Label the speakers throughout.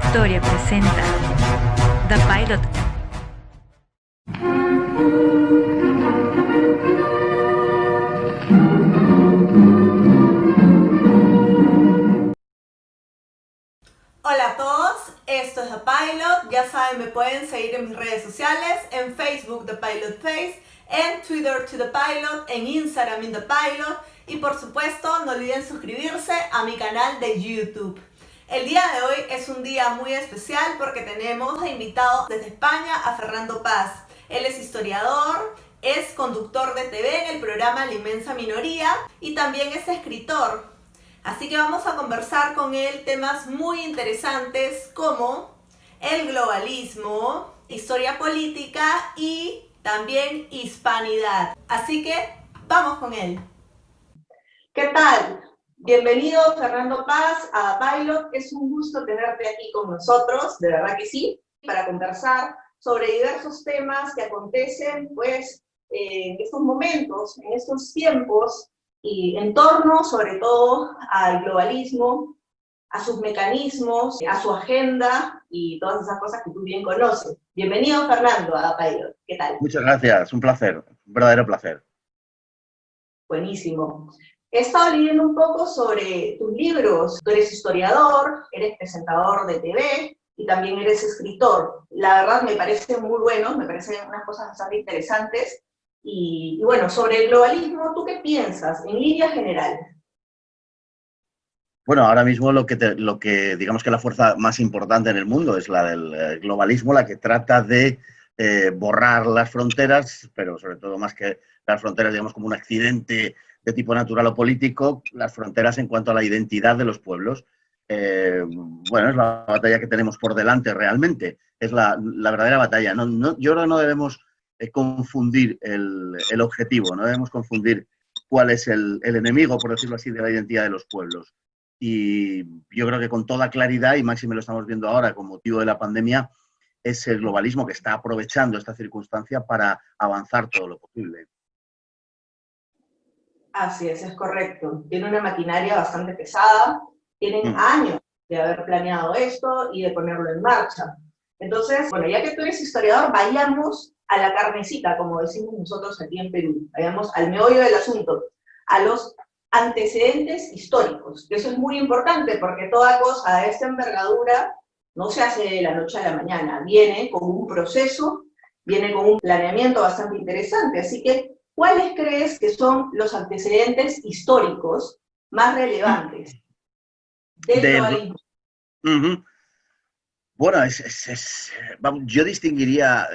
Speaker 1: Historia presenta The Pilot.
Speaker 2: Hola a todos, esto es The Pilot. Ya saben, me pueden seguir en mis redes sociales, en Facebook The Pilot Face, en Twitter To The Pilot, en Instagram In The Pilot y por supuesto no olviden suscribirse a mi canal de YouTube. El día de hoy es un día muy especial porque tenemos de invitado desde España a Fernando Paz. Él es historiador, es conductor de TV en el programa La Inmensa Minoría y también es escritor. Así que vamos a conversar con él temas muy interesantes como el globalismo, historia política y también hispanidad. Así que vamos con él. ¿Qué tal? Bienvenido Fernando Paz a Pilot. Es un gusto tenerte aquí con nosotros, de verdad que sí, para conversar sobre diversos temas que acontecen pues en estos momentos, en estos tiempos, y en torno sobre todo al globalismo, a sus mecanismos, a su agenda y todas esas cosas que tú bien conoces. Bienvenido Fernando a Pilot. ¿Qué tal?
Speaker 3: Muchas gracias, un placer, un verdadero placer.
Speaker 2: Buenísimo. He estado leyendo un poco sobre tus libros. Tú eres historiador, eres presentador de TV y también eres escritor. La verdad me parecen muy buenos, me parecen unas cosas bastante interesantes. Y bueno, sobre el globalismo, ¿tú qué piensas en líneas generales?
Speaker 3: Bueno, ahora mismo lo que digamos que la fuerza más importante en el mundo es la del globalismo, la que trata de borrar las fronteras, pero sobre todo más que las fronteras, digamos, como un accidente de tipo natural o político, las fronteras en cuanto a la identidad de los pueblos. Bueno, es la batalla que tenemos por delante realmente, es la verdadera batalla. Yo creo que no debemos confundir el objetivo, no debemos confundir cuál es el enemigo, por decirlo así, de la identidad de los pueblos. Y yo creo que con toda claridad, y máxime lo estamos viendo ahora con motivo de la pandemia, es el globalismo que está aprovechando esta circunstancia para avanzar todo lo posible.
Speaker 2: Así es correcto. Tiene una maquinaria bastante pesada, tienen años de haber planeado esto y de ponerlo en marcha. Entonces, bueno, ya que tú eres historiador, vayamos a la carnecita, como decimos nosotros aquí en Perú, vayamos al meollo del asunto, a los antecedentes históricos, que eso es muy importante porque toda cosa de esta envergadura no se hace de la noche a la mañana, viene con un proceso, viene con un planeamiento bastante interesante, así que ¿cuáles crees que son los antecedentes históricos más relevantes del globalismo?
Speaker 3: Bueno, yo distinguiría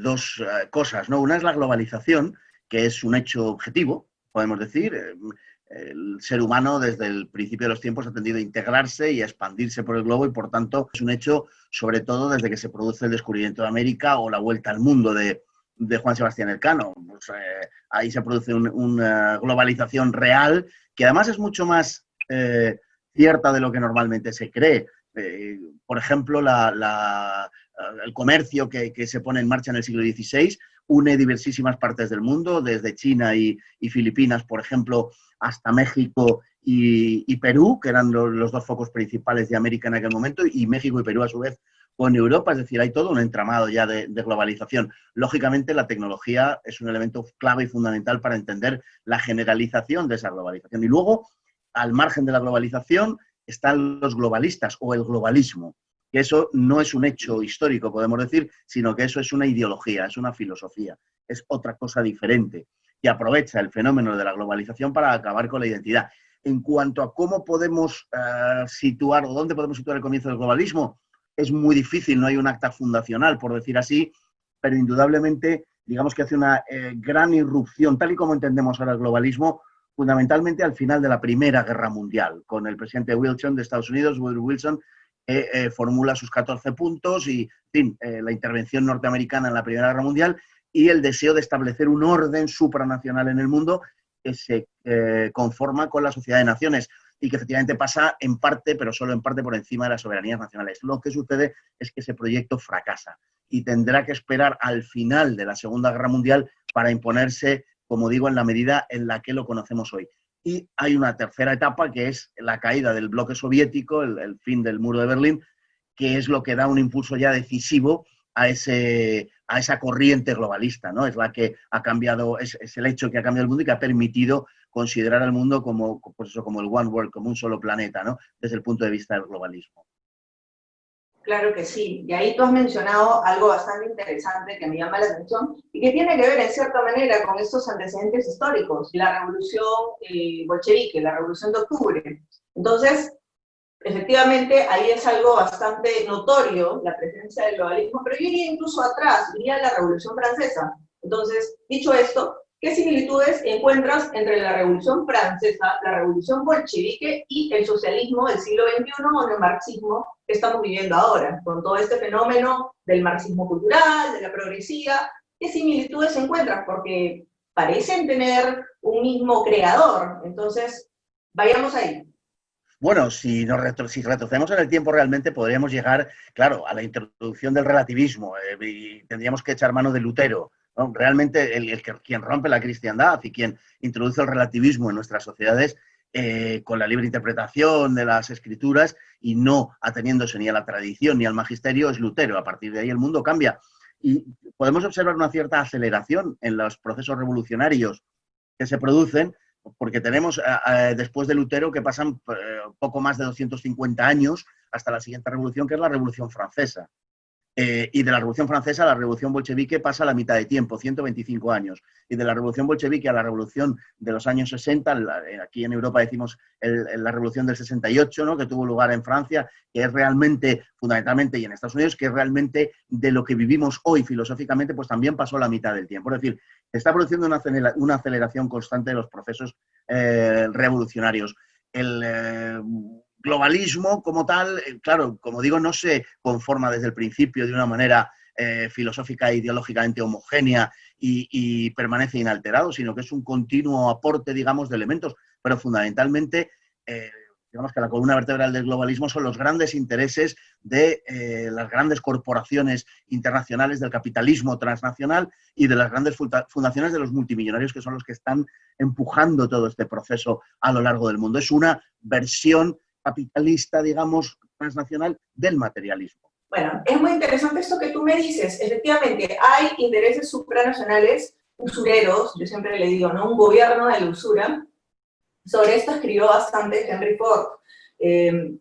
Speaker 3: dos cosas, ¿no? Una es la globalización, que es un hecho objetivo, podemos decir. El ser humano desde el principio de los tiempos ha tendido a integrarse y a expandirse por el globo y, por tanto, es un hecho, sobre todo, desde que se produce el descubrimiento de América o la vuelta al mundo de Juan Sebastián Elcano. Pues, ahí se produce una globalización real que además es mucho más cierta de lo que normalmente se cree. Por ejemplo, el comercio que se pone en marcha en el siglo XVI une diversísimas partes del mundo, desde China y Filipinas, por ejemplo, hasta México y Perú, que eran los dos focos principales de América en aquel momento, y México y Perú a su vez con Europa, es decir, hay todo un entramado ya de globalización. Lógicamente, la tecnología es un elemento clave y fundamental para entender la generalización de esa globalización. Y luego, al margen de la globalización, están los globalistas o el globalismo, que eso no es un hecho histórico, podemos decir, sino que eso es una ideología, es una filosofía, es otra cosa diferente, que aprovecha el fenómeno de la globalización para acabar con la identidad. En cuanto a cómo podemos situar o dónde podemos situar el comienzo del globalismo, es muy difícil, no hay un acta fundacional, por decir así, pero indudablemente, digamos que hace una gran irrupción, tal y como entendemos ahora el globalismo, fundamentalmente al final de la Primera Guerra Mundial, con el presidente Wilson de Estados Unidos, Woodrow Wilson, formula sus 14 puntos y, en fin, la intervención norteamericana en la Primera Guerra Mundial y el deseo de establecer un orden supranacional en el mundo que se conforma con la Sociedad de Naciones y que efectivamente pasa en parte, pero solo en parte, por encima de las soberanías nacionales. Lo que sucede es que ese proyecto fracasa y tendrá que esperar al final de la Segunda Guerra Mundial para imponerse, como digo, en la medida en la que lo conocemos hoy. Y hay una tercera etapa que es la caída del bloque soviético, el fin del muro de Berlín, que es lo que da un impulso ya decisivo a esa corriente globalista, ¿no? Es la que ha cambiado, es el hecho que ha cambiado el mundo y que ha permitido considerar al mundo como, pues eso, como el One World, como un solo planeta, ¿no? Desde el punto de vista del globalismo.
Speaker 4: Claro que sí, y ahí tú has mencionado algo bastante interesante que me llama la atención y que tiene que ver en cierta manera con estos antecedentes históricos, la revolución bolchevique, la revolución de octubre. Entonces, efectivamente, ahí es algo bastante notorio la presencia del globalismo, pero yo iría incluso atrás, iría a la Revolución Francesa. Entonces, dicho esto, ¿qué similitudes encuentras entre la Revolución Francesa, la Revolución Bolchevique y el socialismo del siglo XXI o el marxismo que estamos viviendo ahora, con todo este fenómeno del marxismo cultural, de la progresía? ¿Qué similitudes encuentras? Porque parecen tener un mismo creador. Entonces, vayamos ahí.
Speaker 3: Bueno, si retrocedemos en el tiempo realmente podríamos llegar, claro, a la introducción del relativismo y tendríamos que echar mano de Lutero, ¿no? Realmente quien rompe la cristiandad y quien introduce el relativismo en nuestras sociedades con la libre interpretación de las escrituras y no ateniéndose ni a la tradición ni al magisterio es Lutero. A partir de ahí el mundo cambia. Y podemos observar una cierta aceleración en los procesos revolucionarios que se producen, porque tenemos después de Lutero que pasan poco más de 250 años hasta la siguiente revolución, que es la Revolución Francesa. Y de la Revolución Francesa a la Revolución Bolchevique pasa la mitad de tiempo, 125 años. Y de la Revolución Bolchevique a la Revolución de los años 60, aquí en Europa decimos la Revolución del 68, ¿no? Que tuvo lugar en Francia, que es realmente, fundamentalmente, y en Estados Unidos, que es realmente de lo que vivimos hoy filosóficamente, pues también pasó la mitad del tiempo. Es decir, está produciendo una aceleración constante de los procesos revolucionarios. El globalismo como tal, claro, como digo, no se conforma desde el principio de una manera filosófica e ideológicamente homogénea y permanece inalterado, sino que es un continuo aporte, digamos, de elementos, pero fundamentalmente, digamos que la columna vertebral del globalismo son los grandes intereses de las grandes corporaciones internacionales del capitalismo transnacional y de las grandes fundaciones de los multimillonarios, que son los que están empujando todo este proceso a lo largo del mundo. Es una versión capitalista, digamos, transnacional del materialismo.
Speaker 4: Bueno, es muy interesante esto que tú me dices. Efectivamente, hay intereses supranacionales, usureros, yo siempre le digo, ¿no? Un gobierno de la usura. Sobre esto escribió bastante Henry Ford.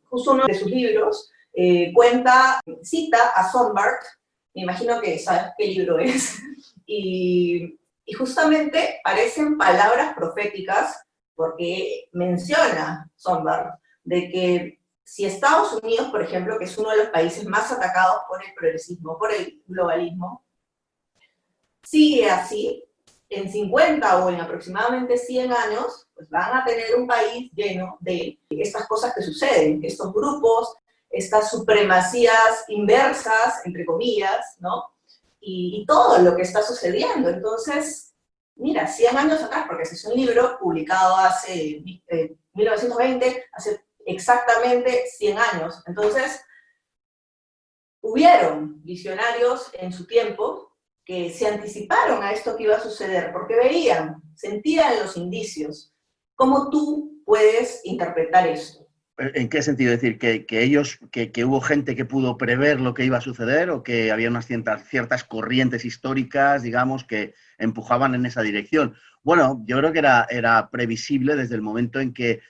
Speaker 4: Justo uno de sus libros cita a Sombart, me imagino que sabes qué libro es, y justamente parecen palabras proféticas porque menciona Sombart de que si Estados Unidos, por ejemplo, que es uno de los países más atacados por el progresismo, por el globalismo, sigue así, en 50 o en aproximadamente 100 años, pues van a tener un país lleno de estas cosas que suceden, estos grupos, estas supremacías inversas, entre comillas, ¿no? Y todo lo que está sucediendo. Entonces, mira, 100 años atrás, porque ese es un libro publicado hace 1920, hace exactamente 100 años. Entonces, hubieron visionarios en su tiempo que se anticiparon a esto que iba a suceder, porque veían, sentían los indicios. ¿Cómo tú puedes interpretar esto?
Speaker 3: ¿En qué sentido? Es decir, que hubo gente que pudo prever lo que iba a suceder o que había unas ciertas corrientes históricas, digamos, que empujaban en esa dirección. Bueno, yo creo que era previsible desde el momento en que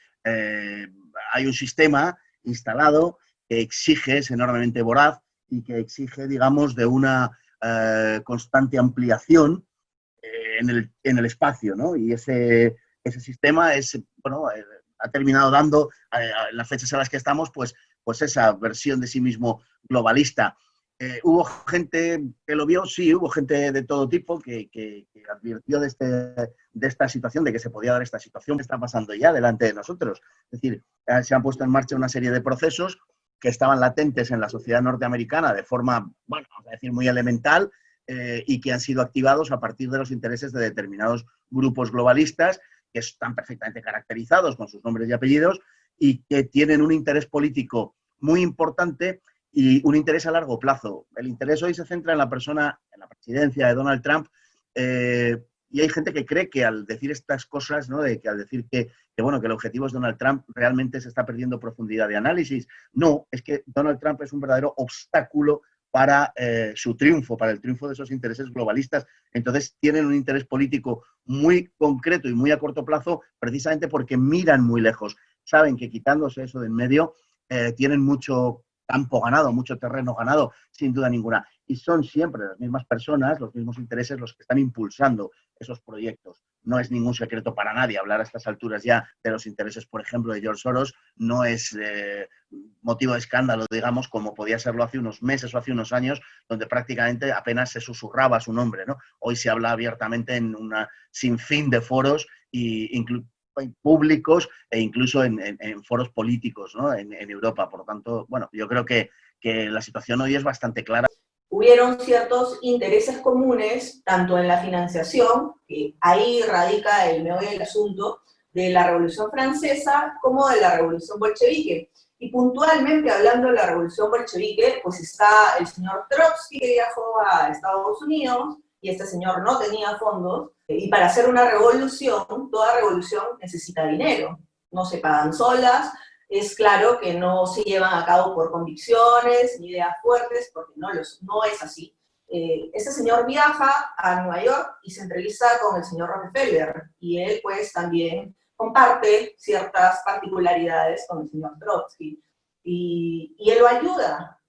Speaker 3: hay un sistema instalado que exige, es enormemente voraz y que exige, digamos, de una constante ampliación en el espacio, ¿no? Y ese sistema es, bueno, ha terminado dando, en las fechas en las que estamos, pues esa versión de sí mismo globalista. ¿Hubo gente que lo vio? Sí, hubo gente de todo tipo que advirtió de esta situación, de que se podía dar esta situación que está pasando ya delante de nosotros. Es decir, se han puesto en marcha una serie de procesos que estaban latentes en la sociedad norteamericana de forma, bueno, vamos a decir, muy elemental, y que han sido activados a partir de los intereses de determinados grupos globalistas que están perfectamente caracterizados con sus nombres y apellidos y que tienen un interés político muy importante y un interés a largo plazo. El interés hoy se centra en la persona, en la presidencia de Donald Trump, Y hay gente que cree que al decir estas cosas, ¿no? De que al decir que, bueno, que el objetivo es Donald Trump, realmente se está perdiendo profundidad de análisis. No, es que Donald Trump es un verdadero obstáculo para su triunfo, para el triunfo de esos intereses globalistas. Entonces tienen un interés político muy concreto y muy a corto plazo, precisamente porque miran muy lejos. Saben que quitándose eso de en medio, tienen mucho campo ganado, mucho terreno ganado, sin duda ninguna. Y son siempre las mismas personas, los mismos intereses los que están impulsando esos proyectos. No es ningún secreto para nadie hablar a estas alturas ya de los intereses, por ejemplo, de George Soros. No es motivo de escándalo, digamos, como podía serlo hace unos meses o hace unos años, donde prácticamente apenas se susurraba su nombre, ¿no? Hoy se habla abiertamente en una sinfín de foros públicos e incluso en foros políticos, ¿no? En Europa. Por lo tanto, bueno, yo creo que la situación hoy es bastante clara.
Speaker 4: Hubieron ciertos intereses comunes, tanto en la financiación, que ahí radica el meollo del asunto, de la Revolución Francesa, como de la Revolución Bolchevique. Y puntualmente hablando de la Revolución Bolchevique, pues está el señor Trotsky, que viajó a Estados Unidos, y este señor no tenía fondos, y para hacer una revolución, toda revolución necesita dinero, no se pagan solas. Es claro que no se llevan a cabo por convicciones ni ideas fuertes, porque no es así. Este señor viaja a Nueva York y se entrevista con el señor Rockefeller, y él pues también comparte ciertas particularidades con el señor Trotsky. Y él lo ayuda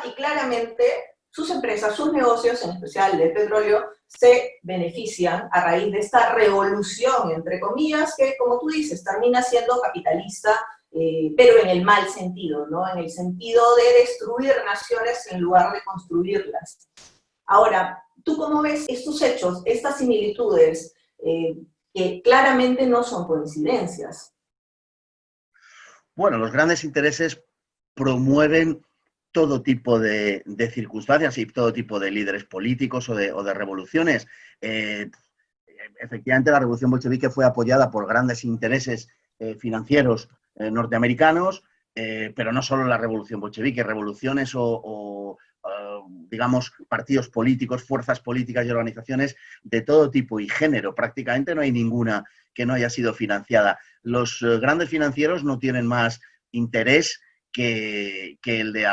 Speaker 4: y claramente sus empresas, sus negocios, en especial de petróleo, se benefician a raíz de esta revolución, entre comillas, que como tú dices, termina siendo capitalista, pero en el mal sentido, ¿no? En el sentido de destruir naciones en lugar de construirlas. Ahora, ¿tú cómo ves estos hechos, estas similitudes, que claramente no son coincidencias?
Speaker 3: Bueno, los grandes intereses promueven todo tipo de circunstancias y todo tipo de líderes políticos o de revoluciones. Efectivamente, la revolución bolchevique fue apoyada por grandes intereses financieros norteamericanos, pero no solo la revolución bolchevique, revoluciones digamos, partidos políticos, fuerzas políticas y organizaciones de todo tipo y género. Prácticamente no hay ninguna que no haya sido financiada. Los grandes financieros no tienen más interés que el de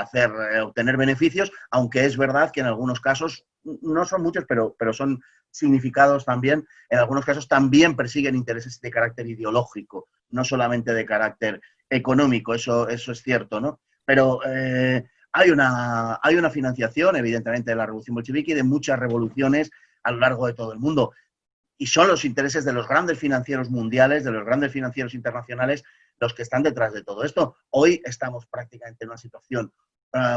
Speaker 3: obtener beneficios, aunque es verdad que en algunos casos, no son muchos, pero son significados también, en algunos casos también persiguen intereses de carácter ideológico, no solamente de carácter económico, eso es cierto, ¿no? Pero hay una financiación, evidentemente, de la revolución bolchevique y de muchas revoluciones a lo largo de todo el mundo. Y son los intereses de los grandes financieros mundiales, de los grandes financieros internacionales, los que están detrás de todo esto. Hoy estamos prácticamente en una situación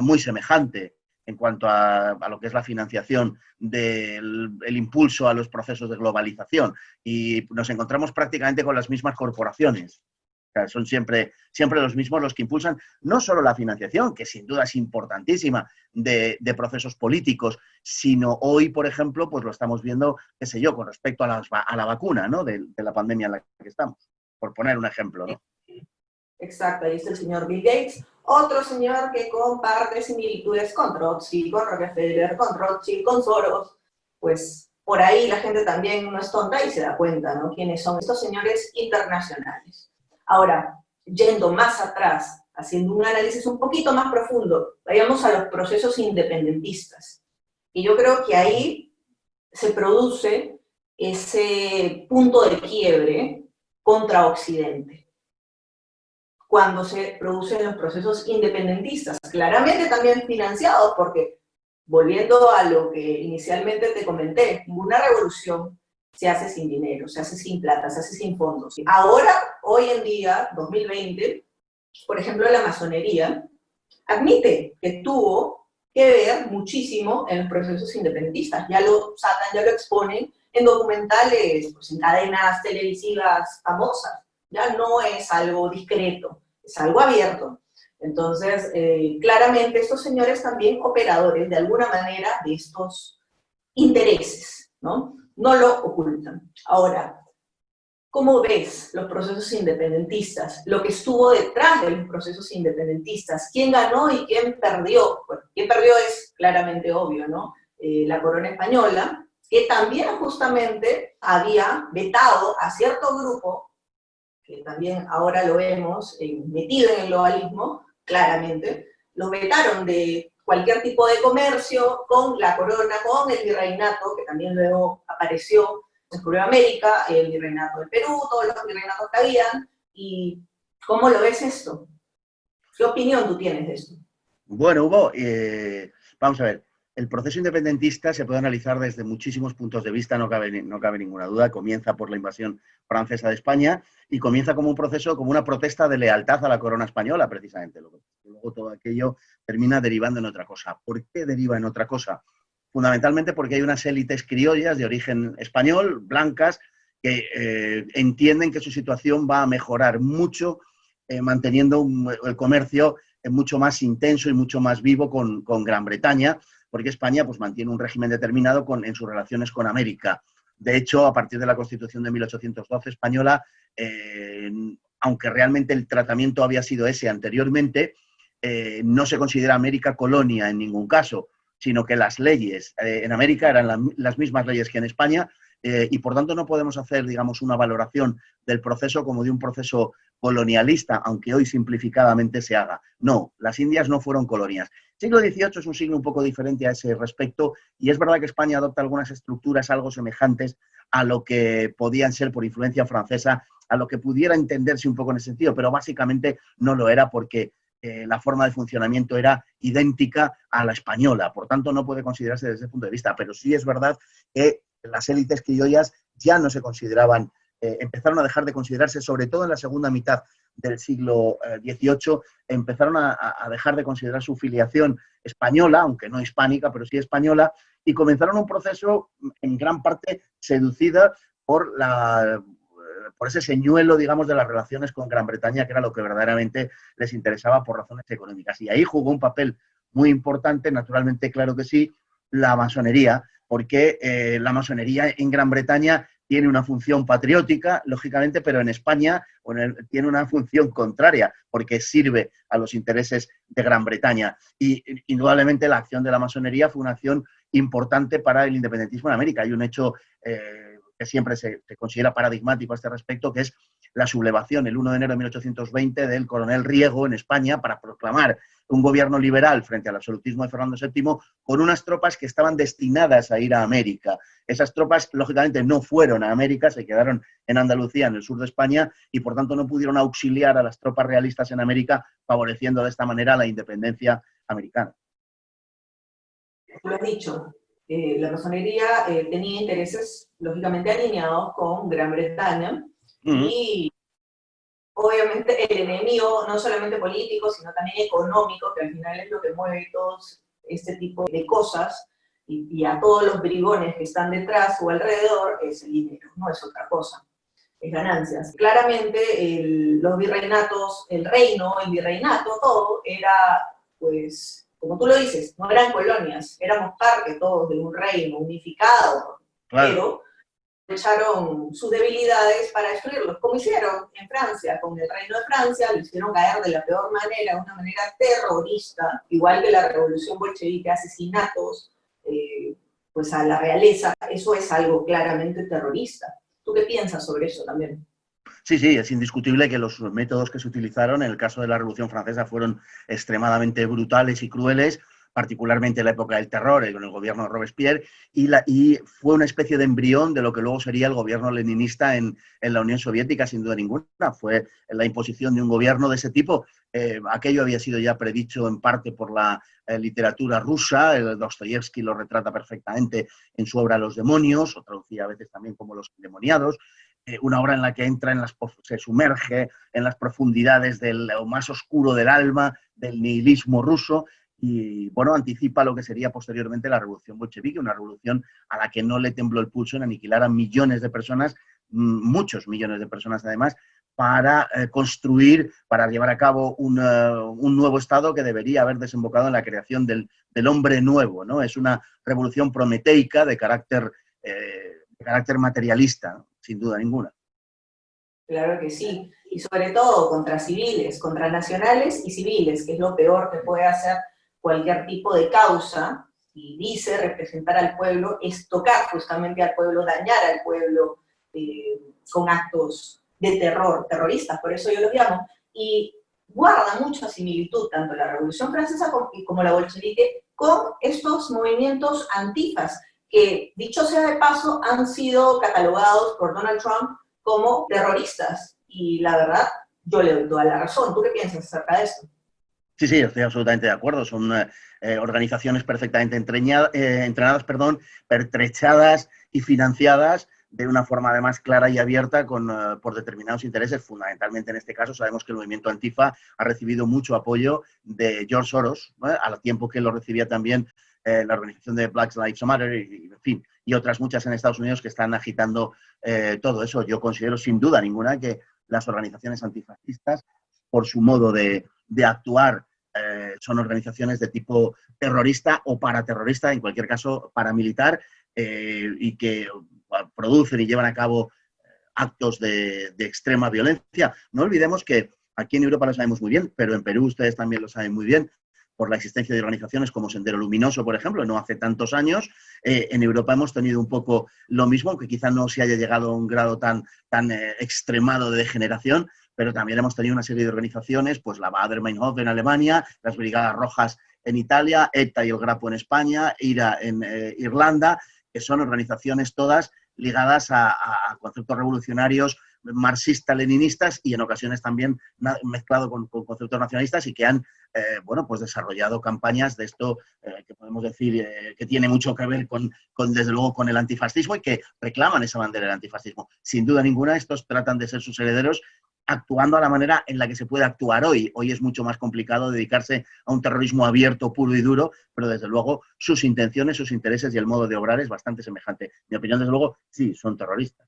Speaker 3: muy semejante en cuanto a lo que es la financiación del impulso a los procesos de globalización. Y nos encontramos prácticamente con las mismas corporaciones. O sea, son siempre los mismos los que impulsan no solo la financiación, que sin duda es importantísima, de procesos políticos, sino hoy, por ejemplo, pues lo estamos viendo, qué sé yo, con respecto a la vacuna, ¿no? De la pandemia en la que estamos, por poner un ejemplo, ¿no?
Speaker 4: Exacto, ahí está el señor Bill Gates, otro señor que comparte similitudes con Trotsky, con Rockefeller, con Rothschild, con Soros. Pues por ahí la gente también no es tonta y se da cuenta, ¿no? Quiénes son estos señores internacionales. Ahora, yendo más atrás, haciendo un análisis un poquito más profundo, vayamos a los procesos independentistas. Y yo creo que ahí se produce ese punto de quiebre contra Occidente, cuando se producen los procesos independentistas, claramente también financiados, porque, volviendo a lo que inicialmente te comenté, ninguna revolución se hace sin dinero, se hace sin plata, se hace sin fondos. Ahora, hoy en día, 2020, por ejemplo, la masonería admite que tuvo que ver muchísimo en los procesos independentistas. Ya lo sacan, ya lo exponen en documentales, pues en cadenas televisivas famosas. Ya no es algo discreto, es algo abierto. Entonces, claramente estos señores también operadores de alguna manera de estos intereses, ¿no? No lo ocultan. Ahora, ¿cómo ves los procesos independentistas? Lo que estuvo detrás de los procesos independentistas. ¿Quién ganó y quién perdió? Bueno, quién perdió es claramente obvio, ¿no? La corona española, que también justamente había vetado a cierto grupo, que también ahora lo vemos metido en el globalismo, claramente, los vetaron de cualquier tipo de comercio con la corona, con el virreinato, que también luego apareció, descubrió América, el virreinato del Perú, todos los virreinatos que habían, y ¿cómo lo ves esto? ¿Qué opinión tú tienes de esto?
Speaker 3: Bueno, Hugo, vamos a ver. El proceso independentista se puede analizar desde muchísimos puntos de vista, no cabe ninguna duda. Comienza por la invasión francesa de España y comienza como un proceso, como una protesta de lealtad a la corona española, precisamente. Luego todo aquello termina derivando en otra cosa. ¿Por qué deriva en otra cosa? Fundamentalmente porque hay unas élites criollas de origen español, blancas, que entienden que su situación va a mejorar mucho manteniendo el comercio mucho más intenso y mucho más vivo con Gran Bretaña, porque España pues, mantiene un régimen determinado en sus relaciones con América. De hecho, a partir de la Constitución de 1812 española, aunque realmente el tratamiento había sido ese anteriormente, no se considera América colonia en ningún caso, sino que las leyes en América eran las mismas leyes que en España, y por tanto no podemos hacer, digamos, una valoración del proceso como de un proceso colonialista, aunque hoy simplificadamente se haga. No, las Indias no fueron colonias. El siglo XVIII es un siglo un poco diferente a ese respecto, y es verdad que España adopta algunas estructuras algo semejantes a lo que podían ser por influencia francesa, a lo que pudiera entenderse un poco en ese sentido, pero básicamente no lo era porque la forma de funcionamiento era idéntica a la española, por tanto no puede considerarse desde ese punto de vista, pero sí es verdad que las élites criollas ya no se consideraban, empezaron a dejar de considerarse, sobre todo en la segunda mitad del siglo XVIII, empezaron a dejar de considerar su filiación española, aunque no hispánica, pero sí española, y comenzaron un proceso en gran parte seducida por ese señuelo, digamos, de las relaciones con Gran Bretaña, que era lo que verdaderamente les interesaba por razones económicas. Y ahí jugó un papel muy importante, naturalmente, claro que sí, la masonería, porque la masonería en Gran Bretaña tiene una función patriótica, lógicamente, pero en España tiene una función contraria, porque sirve a los intereses de Gran Bretaña. Y indudablemente la acción de la masonería fue una acción importante para el independentismo en América. Hay un hecho que siempre se considera paradigmático a este respecto, que es la sublevación el 1 de enero de 1820 del coronel Riego en España para proclamar un gobierno liberal frente al absolutismo de Fernando VII con unas tropas que estaban destinadas a ir a América. Esas tropas, lógicamente, no fueron a América, se quedaron en Andalucía, en el sur de España, y por tanto no pudieron auxiliar a las tropas realistas en América, favoreciendo de esta manera la independencia americana.
Speaker 4: Lo has dicho, la masonería tenía intereses lógicamente alineados con Gran Bretaña y obviamente el enemigo no solamente político, sino también económico, que al final es lo que mueve todo este tipo de cosas y a todos los bribones que están detrás o alrededor, es el dinero, no es otra cosa, es ganancias. Claramente los virreinatos, el reino, el virreinato, todo era pues como tú lo dices, no eran colonias, éramos parte todos de un reino unificado, claro. Pero aprovecharon sus debilidades para destruirlos, como hicieron en Francia, con el reino de Francia, lo hicieron caer de la peor manera, de una manera terrorista, igual que la revolución bolchevique, asesinatos, pues a la realeza, eso es algo claramente terrorista. ¿Tú qué piensas sobre eso también?
Speaker 3: Sí, sí, es indiscutible que los métodos que se utilizaron en el caso de la Revolución Francesa fueron extremadamente brutales y crueles, particularmente en la época del terror, con el gobierno de Robespierre, y fue una especie de embrión de lo que luego sería el gobierno leninista en la Unión Soviética, sin duda ninguna. Fue la imposición de un gobierno de ese tipo. Aquello había sido ya predicho en parte por la literatura rusa. Dostoyevsky lo retrata perfectamente en su obra Los demonios, o traducida a veces también como Los endemoniados. Una obra en la que entra se sumerge en las profundidades de lo más oscuro del alma, del nihilismo ruso, y bueno, anticipa lo que sería posteriormente la revolución bolchevique, una revolución a la que no le tembló el pulso en aniquilar a millones de personas, muchos millones de personas además, para construir, para llevar a cabo un nuevo Estado que debería haber desembocado en la creación del hombre nuevo, ¿no? Es una revolución prometeica de carácter materialista, ¿no? Sin duda ninguna.
Speaker 4: Claro que sí, y sobre todo contra civiles, contra nacionales y civiles, que es lo peor que puede hacer cualquier tipo de causa, y dice representar al pueblo, es tocar justamente al pueblo, dañar al pueblo con actos de terror, terroristas, por eso yo los llamo. Y guarda mucha similitud tanto la Revolución Francesa como la bolchevique con estos movimientos antifas, que, dicho sea de paso, han sido catalogados por Donald Trump como terroristas. Y la verdad, yo le doy toda la razón. ¿Tú qué piensas acerca de esto?
Speaker 3: Sí, sí, estoy absolutamente de acuerdo. Son organizaciones perfectamente entrenadas, pertrechadas y financiadas de una forma además clara y abierta por determinados intereses. Fundamentalmente en este caso sabemos que el movimiento Antifa ha recibido mucho apoyo de George Soros, ¿no? Al tiempo que lo recibía también la organización de Black Lives Matter en fin, y otras muchas en Estados Unidos que están agitando todo eso. Yo considero sin duda ninguna que las organizaciones antifascistas, por su modo de actuar, son organizaciones de tipo terrorista o paraterrorista, en cualquier caso paramilitar, y que producen y llevan a cabo actos de extrema violencia. No olvidemos que aquí en Europa lo sabemos muy bien, pero en Perú ustedes también lo saben muy bien, por la existencia de organizaciones como Sendero Luminoso, por ejemplo, no hace tantos años. En Europa hemos tenido un poco lo mismo, aunque quizá no se haya llegado a un grado tan extremado de degeneración, pero también hemos tenido una serie de organizaciones, pues la Baader-Meinhof en Alemania, las Brigadas Rojas en Italia, ETA y el Grapo en España, IRA en Irlanda, que son organizaciones todas ligadas a conceptos revolucionarios marxista-leninistas y en ocasiones también mezclado con conceptos nacionalistas y que han pues desarrollado campañas de esto que podemos decir que tiene mucho que ver desde luego con el antifascismo y que reclaman esa bandera del antifascismo. Sin duda ninguna, estos tratan de ser sus herederos actuando a la manera en la que se puede actuar hoy. Hoy es mucho más complicado dedicarse a un terrorismo abierto, puro y duro, pero desde luego sus intenciones, sus intereses y el modo de obrar es bastante semejante. Mi opinión, desde luego, sí, son terroristas.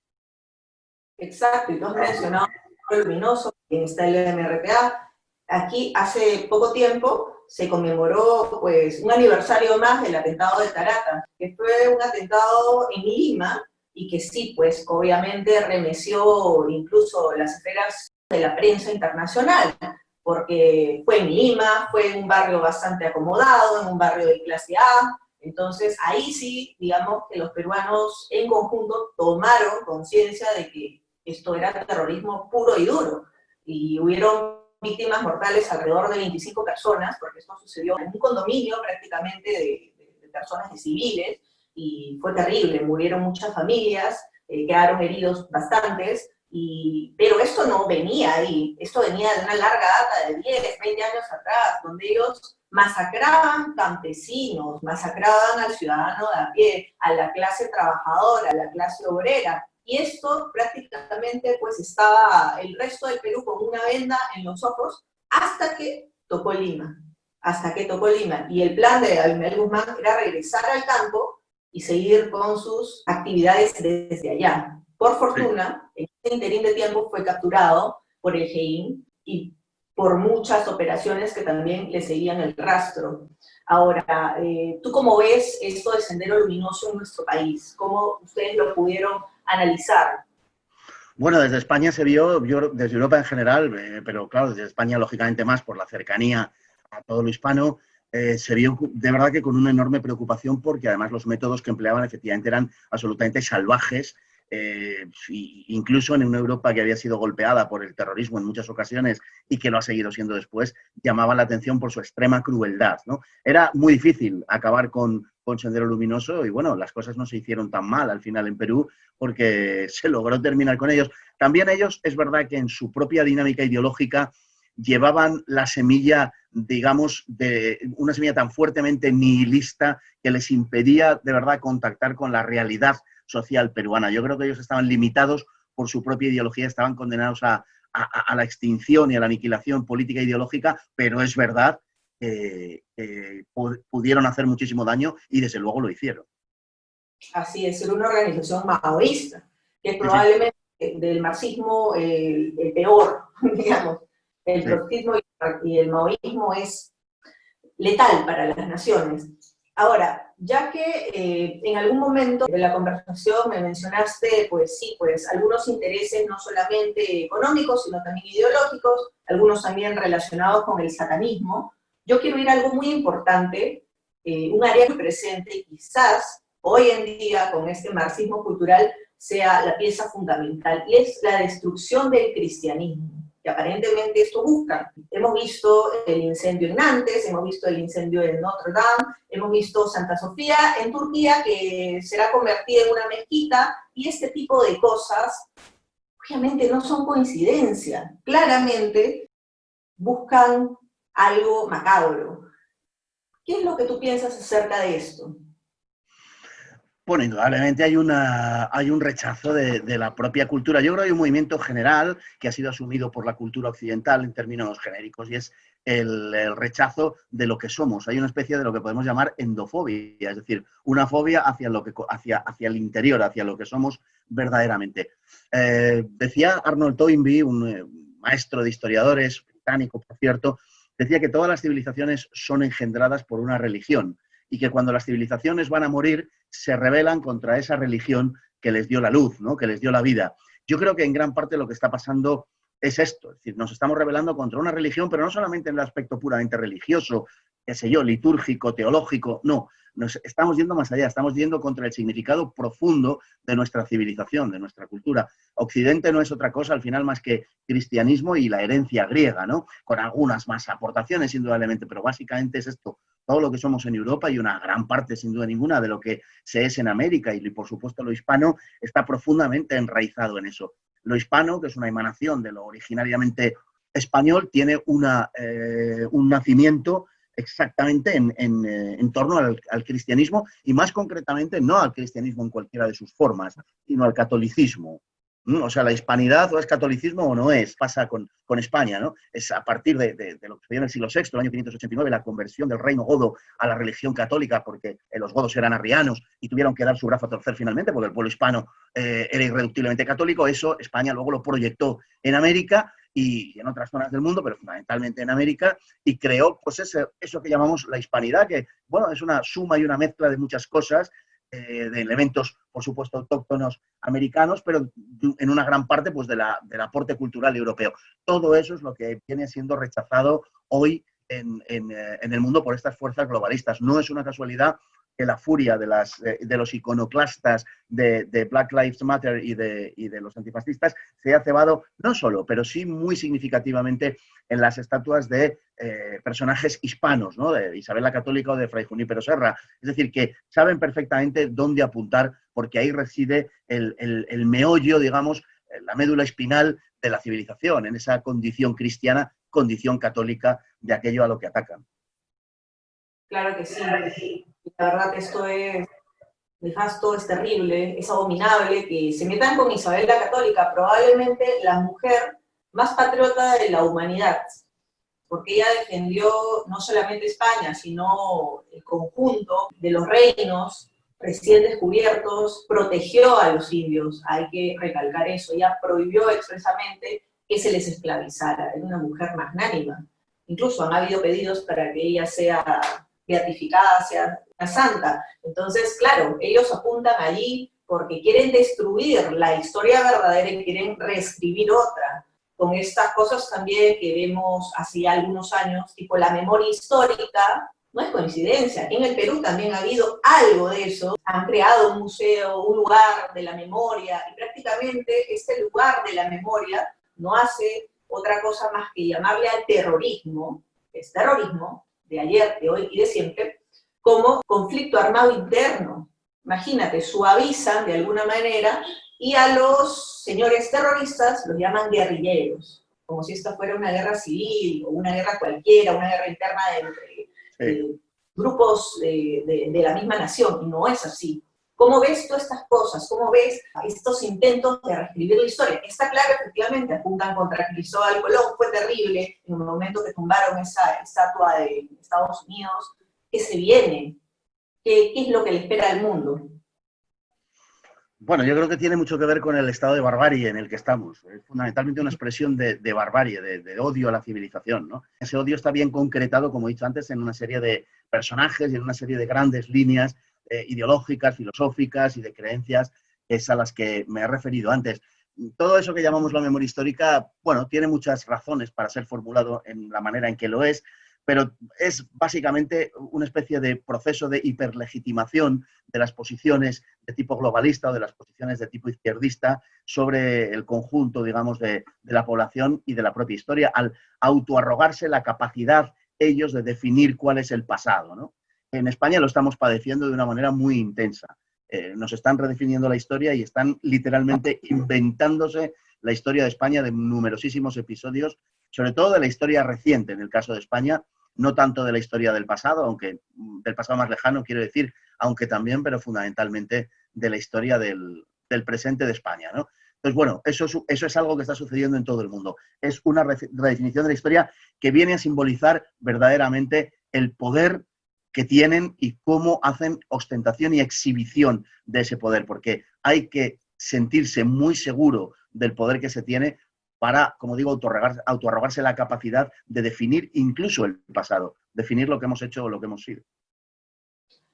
Speaker 4: Exacto, y tú has mencionado el luminoso, que está el MRTA. Aquí hace poco tiempo se conmemoró pues un aniversario más del atentado de Caracas, que fue un atentado en Lima y que sí, pues obviamente remeció incluso las esferas de la prensa internacional, porque fue en Lima, fue en un barrio bastante acomodado, en un barrio de clase A. Entonces ahí sí, digamos que los peruanos en conjunto tomaron conciencia de que esto era terrorismo puro y duro, y hubieron víctimas mortales alrededor de 25 personas, porque esto sucedió en un condominio prácticamente de personas, de civiles, y fue terrible, murieron muchas familias, quedaron heridos bastantes, pero esto no venía ahí, esto venía de una larga data de 10, 20 años atrás, donde ellos masacraban campesinos, masacraban al ciudadano de a pie, a la clase trabajadora, a la clase obrera. Y esto prácticamente pues estaba el resto del Perú con una venda en los ojos hasta que tocó Lima. Y el plan de Abimael Guzmán era regresar al campo y seguir con sus actividades desde allá. Por fortuna, en este interín de tiempo fue capturado por el GEIN y por muchas operaciones que también le seguían el rastro. Ahora, ¿tú cómo ves esto del Sendero Luminoso en nuestro país? ¿Cómo ustedes lo pudieron analizar?
Speaker 3: Bueno, desde España se vio, desde Europa en general, pero claro, desde España lógicamente más por la cercanía a todo lo hispano, se vio de verdad que con una enorme preocupación porque además los métodos que empleaban efectivamente eran absolutamente salvajes, incluso en una Europa que había sido golpeada por el terrorismo en muchas ocasiones y que lo ha seguido siendo después, llamaba la atención por su extrema crueldad, ¿no? Era muy difícil acabar con Sendero Luminoso y bueno, las cosas no se hicieron tan mal al final en Perú porque se logró terminar con ellos. También ellos, es verdad que en su propia dinámica ideológica llevaban la semilla, digamos, de una semilla tan fuertemente nihilista que les impedía de verdad contactar con la realidad social peruana. Yo creo que ellos estaban limitados por su propia ideología, estaban condenados a la extinción y a la aniquilación política e ideológica, pero es verdad que pudieron hacer muchísimo daño y desde luego lo hicieron.
Speaker 4: Así es, era una organización maoísta, que es probablemente del marxismo el peor, digamos. El trotskismo y el maoísmo es letal para las naciones. Ahora, ya que en algún momento de la conversación me mencionaste, pues sí, pues algunos intereses no solamente económicos, sino también ideológicos, algunos también relacionados con el satanismo, yo quiero ir a algo muy importante un área muy presente y quizás hoy en día con este marxismo cultural sea la pieza fundamental, y es la destrucción del cristianismo, que aparentemente esto busca. Hemos visto el incendio en Nantes, hemos visto el incendio en Notre Dame, hemos visto Santa Sofía en Turquía, que será convertida en una mezquita, y este tipo de cosas obviamente no son coincidencia, claramente buscan algo macabro. ¿Qué es lo que tú piensas acerca de esto?
Speaker 3: Bueno, indudablemente hay un rechazo de la propia cultura. Yo creo que hay un movimiento general que ha sido asumido por la cultura occidental en términos genéricos, y es el rechazo de lo que somos. Hay una especie de lo que podemos llamar endofobia, es decir, una fobia hacia el interior, hacia lo que somos verdaderamente. Decía Arnold Toynbee, un maestro de historiadores, británico, por cierto, decía que todas las civilizaciones son engendradas por una religión, y que cuando las civilizaciones van a morir, se rebelan contra esa religión que les dio la luz, ¿no? Que les dio la vida. Yo creo que en gran parte lo que está pasando es esto, es decir, nos estamos rebelando contra una religión, pero no solamente en el aspecto puramente religioso, qué sé yo, litúrgico, teológico, no. Nos estamos yendo más allá, estamos yendo contra el significado profundo de nuestra civilización, de nuestra cultura. Occidente no es otra cosa al final más que cristianismo y la herencia griega, ¿no? Con algunas más aportaciones, indudablemente, pero básicamente es esto, todo lo que somos en Europa y una gran parte, sin duda ninguna, de lo que se es en América, y por supuesto lo hispano está profundamente enraizado en eso. Lo hispano, que es una emanación de lo originariamente español, tiene un nacimiento exactamente en torno al cristianismo, y más concretamente no al cristianismo en cualquiera de sus formas, sino al catolicismo. O sea, la hispanidad o es catolicismo o no es. Pasa con España, ¿no? Es a partir de lo que se dio en el siglo VI, el año 589, la conversión del reino godo a la religión católica, porque los godos eran arrianos y tuvieron que dar su brazo a torcer finalmente, porque el pueblo hispano era irreductiblemente católico. Eso España luego lo proyectó en América y en otras zonas del mundo, pero fundamentalmente en América, y creó pues eso que llamamos la hispanidad, que bueno, es una suma y una mezcla de muchas cosas, de elementos, por supuesto, autóctonos americanos, pero en una gran parte pues, del aporte cultural europeo. Todo eso es lo que viene siendo rechazado hoy en el mundo por estas fuerzas globalistas. No es una casualidad que la furia de los iconoclastas de Black Lives Matter y de los antifascistas se haya cebado no solo, pero sí muy significativamente en las estatuas de personajes hispanos, ¿no? De Isabel la Católica o de Fray Junípero Serra. Es decir, que saben perfectamente dónde apuntar, porque ahí reside el meollo, digamos, la médula espinal de la civilización, en esa condición cristiana, condición católica de aquello a lo que atacan.
Speaker 4: Claro que sí. La verdad, esto es nefasto, es terrible, es abominable que se metan con Isabel la Católica, probablemente la mujer más patriota de la humanidad, porque ella defendió no solamente España, sino el conjunto de los reinos recién descubiertos, protegió a los indios, hay que recalcar eso, ella prohibió expresamente que se les esclavizara, era una mujer magnánima. Incluso han habido pedidos para que ella sea beatificada, sea una santa. Entonces, claro, ellos apuntan allí porque quieren destruir la historia verdadera y quieren reescribir otra. Con estas cosas también que vemos hace algunos años, tipo la memoria histórica, no es coincidencia. Aquí en el Perú también ha habido algo de eso. Han creado un museo, un lugar de la memoria, y prácticamente este lugar de la memoria no hace otra cosa más que llamarle al terrorismo, que es terrorismo, de ayer, de hoy y de siempre, como conflicto armado interno. Imagínate, suavizan de alguna manera y a los señores terroristas los llaman guerrilleros, como si esto fuera una guerra civil o una guerra cualquiera, una guerra interna entre grupos de la misma nación, y no es así. ¿Cómo ves tú estas cosas? ¿Cómo ves estos intentos de reescribir la historia? Está claro, efectivamente, apuntan contra Cristóbal Colón, fue terrible en el momento que tumbaron esa estatua de Estados Unidos. ¿Qué se viene? ¿Qué es lo que le espera al mundo?
Speaker 3: Bueno, yo creo que tiene mucho que ver con el estado de barbarie en el que estamos. Es fundamentalmente una expresión de barbarie, de odio a la civilización, ¿no? Ese odio está bien concretado, como he dicho antes, en una serie de personajes y en una serie de grandes líneas ideológicas, filosóficas y de creencias, es a las que me he referido antes. Todo eso que llamamos la memoria histórica, bueno, tiene muchas razones para ser formulado en la manera en que lo es, pero es básicamente una especie de proceso de hiperlegitimación de las posiciones de tipo globalista o de las posiciones de tipo izquierdista sobre el conjunto, digamos, de la población y de la propia historia, al autoarrogarse la capacidad ellos de definir cuál es el pasado, ¿no? En España lo estamos padeciendo de una manera muy intensa. Nos están redefiniendo la historia y están literalmente inventándose la historia de España de numerosísimos episodios, sobre todo de la historia reciente, en el caso de España, no tanto de la historia del pasado, aunque del pasado más lejano, quiero decir, aunque también, pero fundamentalmente de la historia del presente de España, ¿no? Entonces, bueno, eso es algo que está sucediendo en todo el mundo. Es una redefinición de la historia que viene a simbolizar verdaderamente el poder que tienen y cómo hacen ostentación y exhibición de ese poder, porque hay que sentirse muy seguro del poder que se tiene para, como digo, autoarrogarse la capacidad de definir incluso el pasado, definir lo que hemos hecho o lo que hemos sido.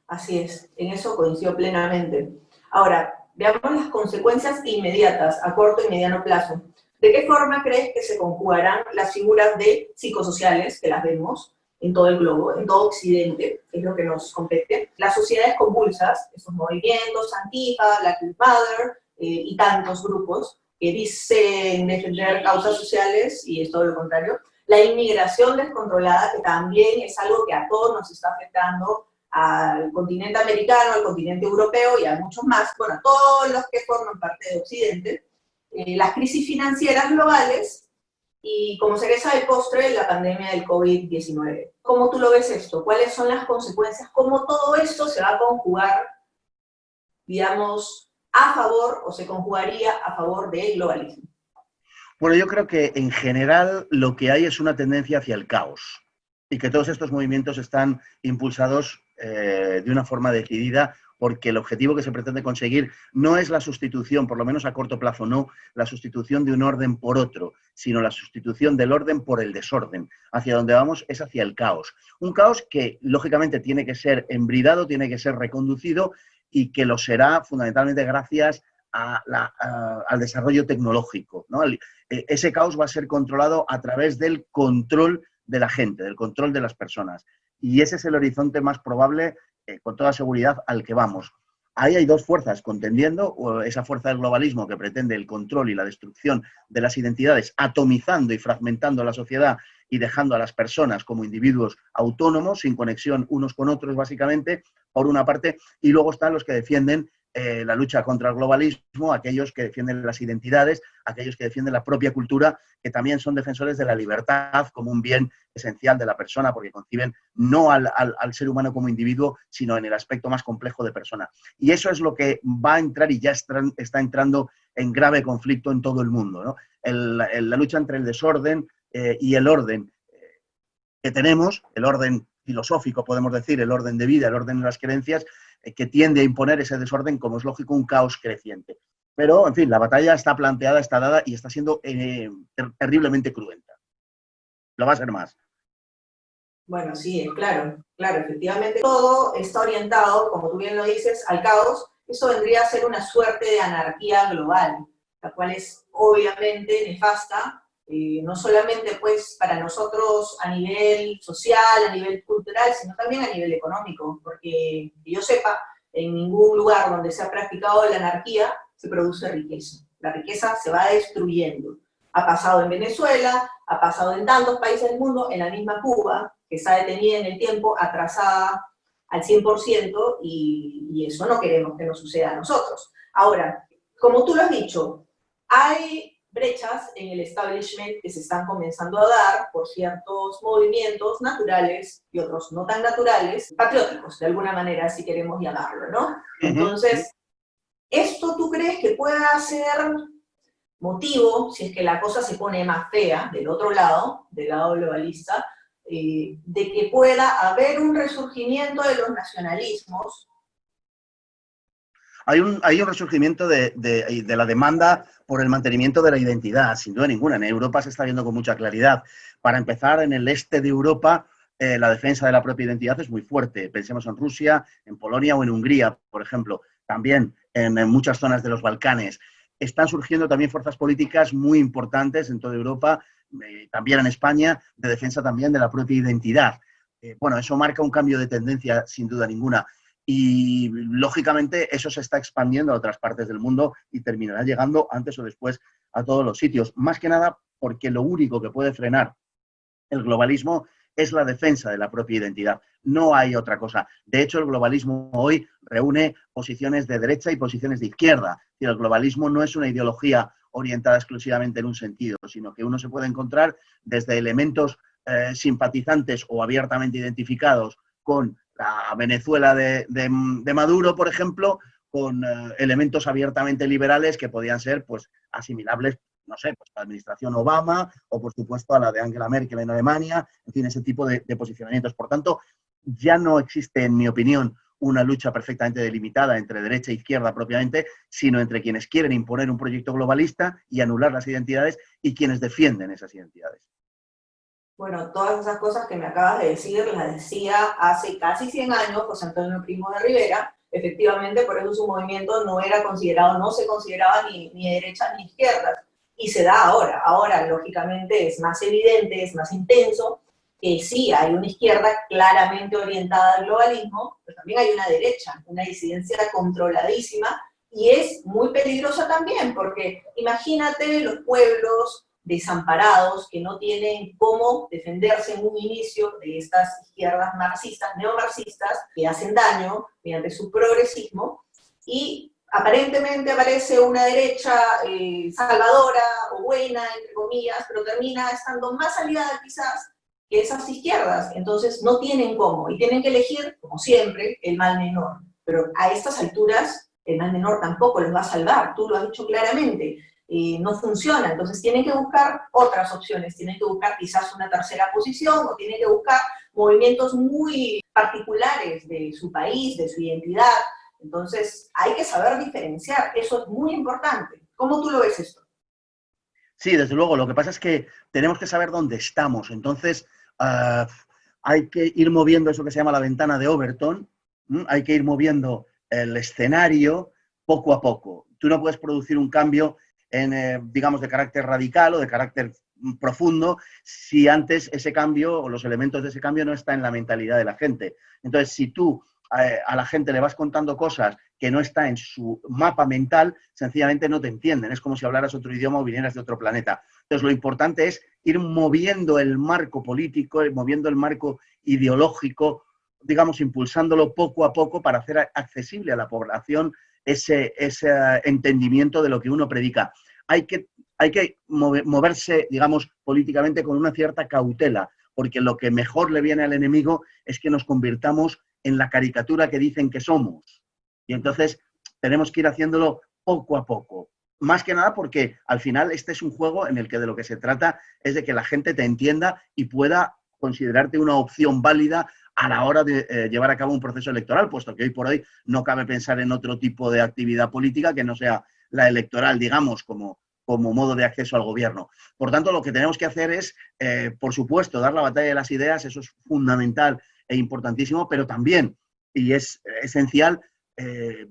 Speaker 4: Así es, en eso coincido plenamente. Ahora, veamos las consecuencias inmediatas, a corto y mediano plazo. ¿De qué forma crees que se conjugarán las figuras de psicosociales, que las vemos en todo el globo, en todo Occidente, que es lo que nos compete? Las sociedades convulsas, esos movimientos, Antifa, Black Lives Matter y tantos grupos que dicen defender causas sociales y es todo lo contrario. La inmigración descontrolada, que también es algo que a todos nos está afectando, al continente americano, al continente europeo y a muchos más, bueno, a todos los que forman parte de Occidente. Las crisis financieras globales y, como cereza del postre, la pandemia del COVID-19. ¿Cómo tú lo ves esto? ¿Cuáles son las consecuencias? ¿Cómo todo esto se va a conjugar, digamos, a favor o se conjugaría a favor del globalismo?
Speaker 3: Bueno, yo creo que en general lo que hay es una tendencia hacia el caos y que todos estos movimientos están impulsados de una forma decidida porque el objetivo que se pretende conseguir no es la sustitución, por lo menos a corto plazo no, la sustitución de un orden por otro, sino la sustitución del orden por el desorden. Hacia donde vamos es hacia el caos. Un caos que, lógicamente, tiene que ser embridado, tiene que ser reconducido y que lo será fundamentalmente gracias al desarrollo tecnológico, ¿no? Ese caos va a ser controlado a través del control de la gente, del control de las personas. Y ese es el horizonte más probable, con toda seguridad, al que vamos. Ahí hay dos fuerzas contendiendo, esa fuerza del globalismo que pretende el control y la destrucción de las identidades, atomizando y fragmentando la sociedad y dejando a las personas como individuos autónomos, sin conexión unos con otros, básicamente, por una parte, y luego están los que defienden la lucha contra el globalismo, aquellos que defienden las identidades, aquellos que defienden la propia cultura, que también son defensores de la libertad como un bien esencial de la persona, porque conciben no al ser humano como individuo, sino en el aspecto más complejo de persona. Y eso es lo que va a entrar y ya está entrando en grave conflicto en todo el mundo, ¿no? La lucha entre el desorden y el orden que tenemos, el orden filosófico, podemos decir, el orden de vida, el orden de las creencias, que tiende a imponer ese desorden, como es lógico, un caos creciente. Pero, en fin, la batalla está planteada, está dada y está siendo terriblemente cruenta. Lo va a ser más.
Speaker 4: Bueno, sí, claro, efectivamente. Todo está orientado, como tú bien lo dices, al caos. Eso vendría a ser una suerte de anarquía global, la cual es obviamente nefasta, no solamente pues para nosotros a nivel social, a nivel cultural, sino también a nivel económico, porque que yo sepa, en ningún lugar donde se ha practicado la anarquía se produce riqueza. La riqueza se va destruyendo. Ha pasado en Venezuela, ha pasado en tantos países del mundo, en la misma Cuba, que está detenida en el tiempo, atrasada al 100%, y eso no queremos que nos suceda a nosotros. Ahora, como tú lo has dicho, hay brechas en el establishment que se están comenzando a dar por ciertos movimientos naturales y otros no tan naturales, patrióticos, de alguna manera, si queremos llamarlo, ¿no? Entonces, ¿esto tú crees que pueda ser motivo, si es que la cosa se pone más fea del otro lado, del lado globalista, de que pueda haber un resurgimiento de los nacionalismos?
Speaker 3: Hay un resurgimiento de la demanda por el mantenimiento de la identidad, sin duda ninguna. En Europa se está viendo con mucha claridad. Para empezar, en el este de Europa, la defensa de la propia identidad es muy fuerte. Pensemos en Rusia, en Polonia o en Hungría, por ejemplo. También en muchas zonas de los Balcanes. están surgiendo también fuerzas políticas muy importantes en toda Europa, también en España, de defensa también de la propia identidad. Bueno, eso marca un cambio de tendencia, sin duda ninguna. Y, lógicamente, eso se está expandiendo a otras partes del mundo y terminará llegando antes o después a todos los sitios. Más que nada porque lo único que puede frenar el globalismo es la defensa de la propia identidad. No hay otra cosa. De hecho, el globalismo hoy reúne posiciones de derecha y posiciones de izquierda. El globalismo no es una ideología orientada exclusivamente en un sentido, sino que uno se puede encontrar desde elementos simpatizantes o abiertamente identificados con la Venezuela de Maduro, por ejemplo, con elementos abiertamente liberales que podían ser pues asimilables, no sé, pues a la administración Obama o, por supuesto, a la de Angela Merkel en Alemania, en fin, ese tipo de posicionamientos. Por tanto, ya no existe, en mi opinión, una lucha perfectamente delimitada entre derecha e izquierda propiamente, sino entre quienes quieren imponer un proyecto globalista y anular las identidades y quienes defienden esas identidades.
Speaker 4: Bueno, todas esas cosas que me acabas de decir las decía hace casi 100 años José Antonio Primo de Rivera. Efectivamente, por eso su movimiento no era considerado, no se consideraba ni de derecha ni izquierda. Y se da ahora. Ahora, lógicamente, es más evidente, es más intenso, que sí hay una izquierda claramente orientada al globalismo, pero también hay una derecha, una disidencia controladísima, y es muy peligrosa también, porque imagínate los pueblos desamparados que no tienen cómo defenderse en un inicio de estas izquierdas marxistas, neomarxistas, que hacen daño mediante su progresismo, y aparentemente aparece una derecha salvadora o buena, entre comillas, pero termina estando más aliada quizás que esas izquierdas. Entonces no tienen cómo, y tienen que elegir, como siempre, el mal menor. Pero a estas alturas, el mal menor tampoco les va a salvar, tú lo has dicho claramente. No funciona, entonces tienen que buscar otras opciones, tienen que buscar quizás una tercera posición, o tienen que buscar movimientos muy particulares de su país, de su identidad. Entonces hay que saber diferenciar, eso es muy importante. ¿Cómo tú lo ves esto?
Speaker 3: Sí, desde luego, lo que pasa es que tenemos que saber dónde estamos, entonces hay que ir moviendo eso que se llama la ventana de Overton, hay que ir moviendo el escenario poco a poco. Tú no puedes producir un cambio digamos, de carácter radical o de carácter profundo si antes ese cambio o los elementos de ese cambio no están en la mentalidad de la gente. Entonces, si tú a la gente le vas contando cosas que no está en su mapa mental, sencillamente no te entienden. Es como si hablaras otro idioma o vinieras de otro planeta. Entonces, lo importante es ir moviendo el marco político, moviendo el marco ideológico, digamos, impulsándolo poco a poco para hacer accesible a la población ese entendimiento de lo que uno predica. Hay que moverse, digamos, políticamente con una cierta cautela, porque lo que mejor le viene al enemigo es que nos convirtamos en la caricatura que dicen que somos. Y entonces tenemos que ir haciéndolo poco a poco. Más que nada porque al final este es un juego en el que de lo que se trata es de que la gente te entienda y pueda considerarte una opción válida a la hora de llevar a cabo un proceso electoral, puesto que hoy por hoy no cabe pensar en otro tipo de actividad política que no sea la electoral, digamos, como modo de acceso al gobierno. Por tanto, lo que tenemos que hacer es, por supuesto, dar la batalla de las ideas, eso es fundamental e importantísimo, pero también, y es esencial,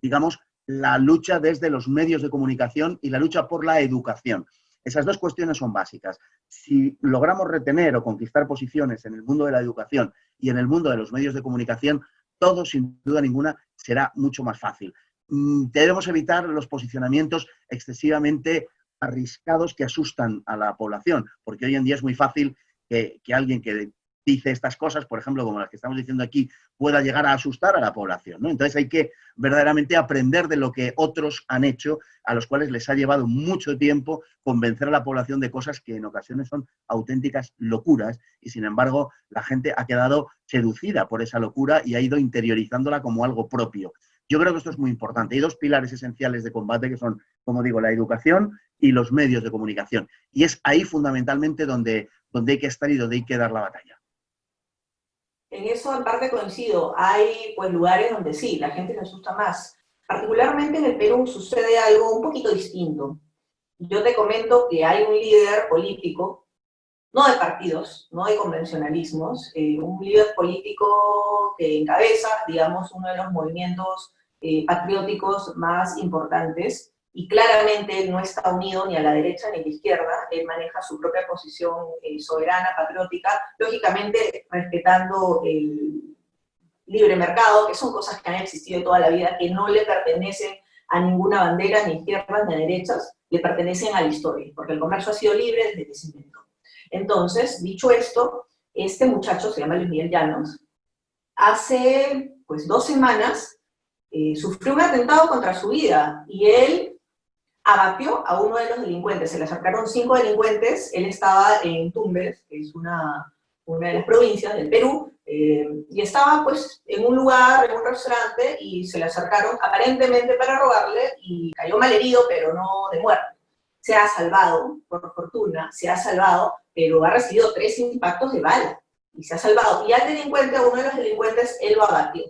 Speaker 3: digamos, la lucha desde los medios de comunicación y la lucha por la educación. Esas dos cuestiones son básicas. Si logramos retener o conquistar posiciones en el mundo de la educación y en el mundo de los medios de comunicación, todo, sin duda ninguna, será mucho más fácil. Debemos evitar los posicionamientos excesivamente arriscados que asustan a la población, porque hoy en día es muy fácil que alguien que dice estas cosas, por ejemplo, como las que estamos diciendo aquí, pueda llegar a asustar a la población, ¿no? Entonces hay que verdaderamente aprender de lo que otros han hecho, a los cuales les ha llevado mucho tiempo convencer a la población de cosas que en ocasiones son auténticas locuras y, sin embargo, la gente ha quedado seducida por esa locura y ha ido interiorizándola como algo propio. Yo creo que esto es muy importante. Hay dos pilares esenciales de combate que son, como digo, la educación y los medios de comunicación. Y es ahí fundamentalmente donde hay que estar y donde hay que dar la batalla.
Speaker 4: En eso en parte coincido. Hay pues lugares donde sí, la gente se asusta más. Particularmente en el Perú sucede algo un poquito distinto. Yo te comento que hay un líder político, no de partidos, no de convencionalismos, un líder político que encabeza, digamos, uno de los movimientos patrióticos más importantes, y claramente él no está unido ni a la derecha ni a la izquierda, él maneja su propia posición soberana, patriótica, lógicamente respetando el libre mercado, que son cosas que han existido toda la vida, que no le pertenecen a ninguna bandera, ni izquierdas ni a derechas, le pertenecen a la historia, porque el comercio ha sido libre desde que se inventó. Entonces, dicho esto, este muchacho se llama Luis Miguel Llanos, hace pues 2 semanas sufrió un atentado contra su vida y él abatió a uno de los delincuentes, se le acercaron 5 delincuentes, él estaba en Tumbes, que es una de las provincias del Perú, y estaba pues en un lugar, en un restaurante, y se le acercaron aparentemente para robarle, y cayó malherido, pero no de muerte. Se ha salvado, por fortuna, se ha salvado, pero ha recibido 3 impactos de bala, y se ha salvado. Y al delincuente, a uno de los delincuentes, él lo abatió.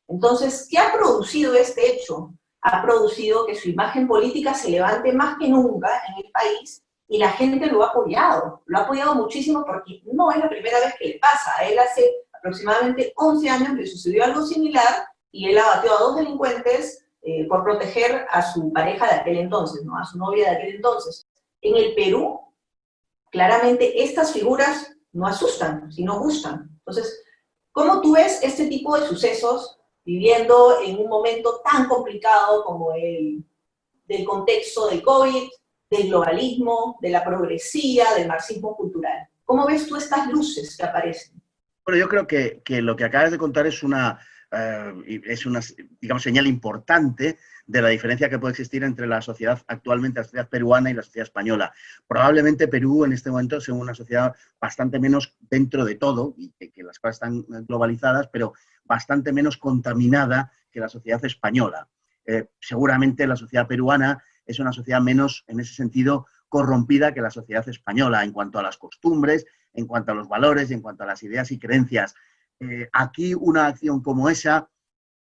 Speaker 4: Entonces, ¿qué ha producido este hecho? Ha producido que su imagen política se levante más que nunca en el país, y la gente lo ha apoyado muchísimo porque no es la primera vez que le pasa. A él hace aproximadamente 11 años le sucedió algo similar y él abatió a 2 delincuentes por proteger a su pareja de aquel entonces, ¿no? A su novia de aquel entonces. En el Perú, claramente estas figuras no asustan, sino gustan. Entonces, ¿cómo tú ves este tipo de sucesos viviendo en un momento tan complicado como el del contexto del COVID, del globalismo, de la progresía, del marxismo cultural? ¿Cómo ves tú estas luces que aparecen?
Speaker 3: Bueno, yo creo que lo que acabas de contar es una, digamos, señal importante de la diferencia que puede existir entre la sociedad actualmente, la sociedad peruana y la sociedad española. Probablemente Perú en este momento sea una sociedad bastante menos, dentro de todo, y que las cosas están globalizadas, pero bastante menos contaminada que la sociedad española. Seguramente la sociedad peruana es una sociedad menos, en ese sentido, corrompida que la sociedad española en cuanto a las costumbres, en cuanto a los valores y en cuanto a las ideas y creencias. Aquí una acción como esa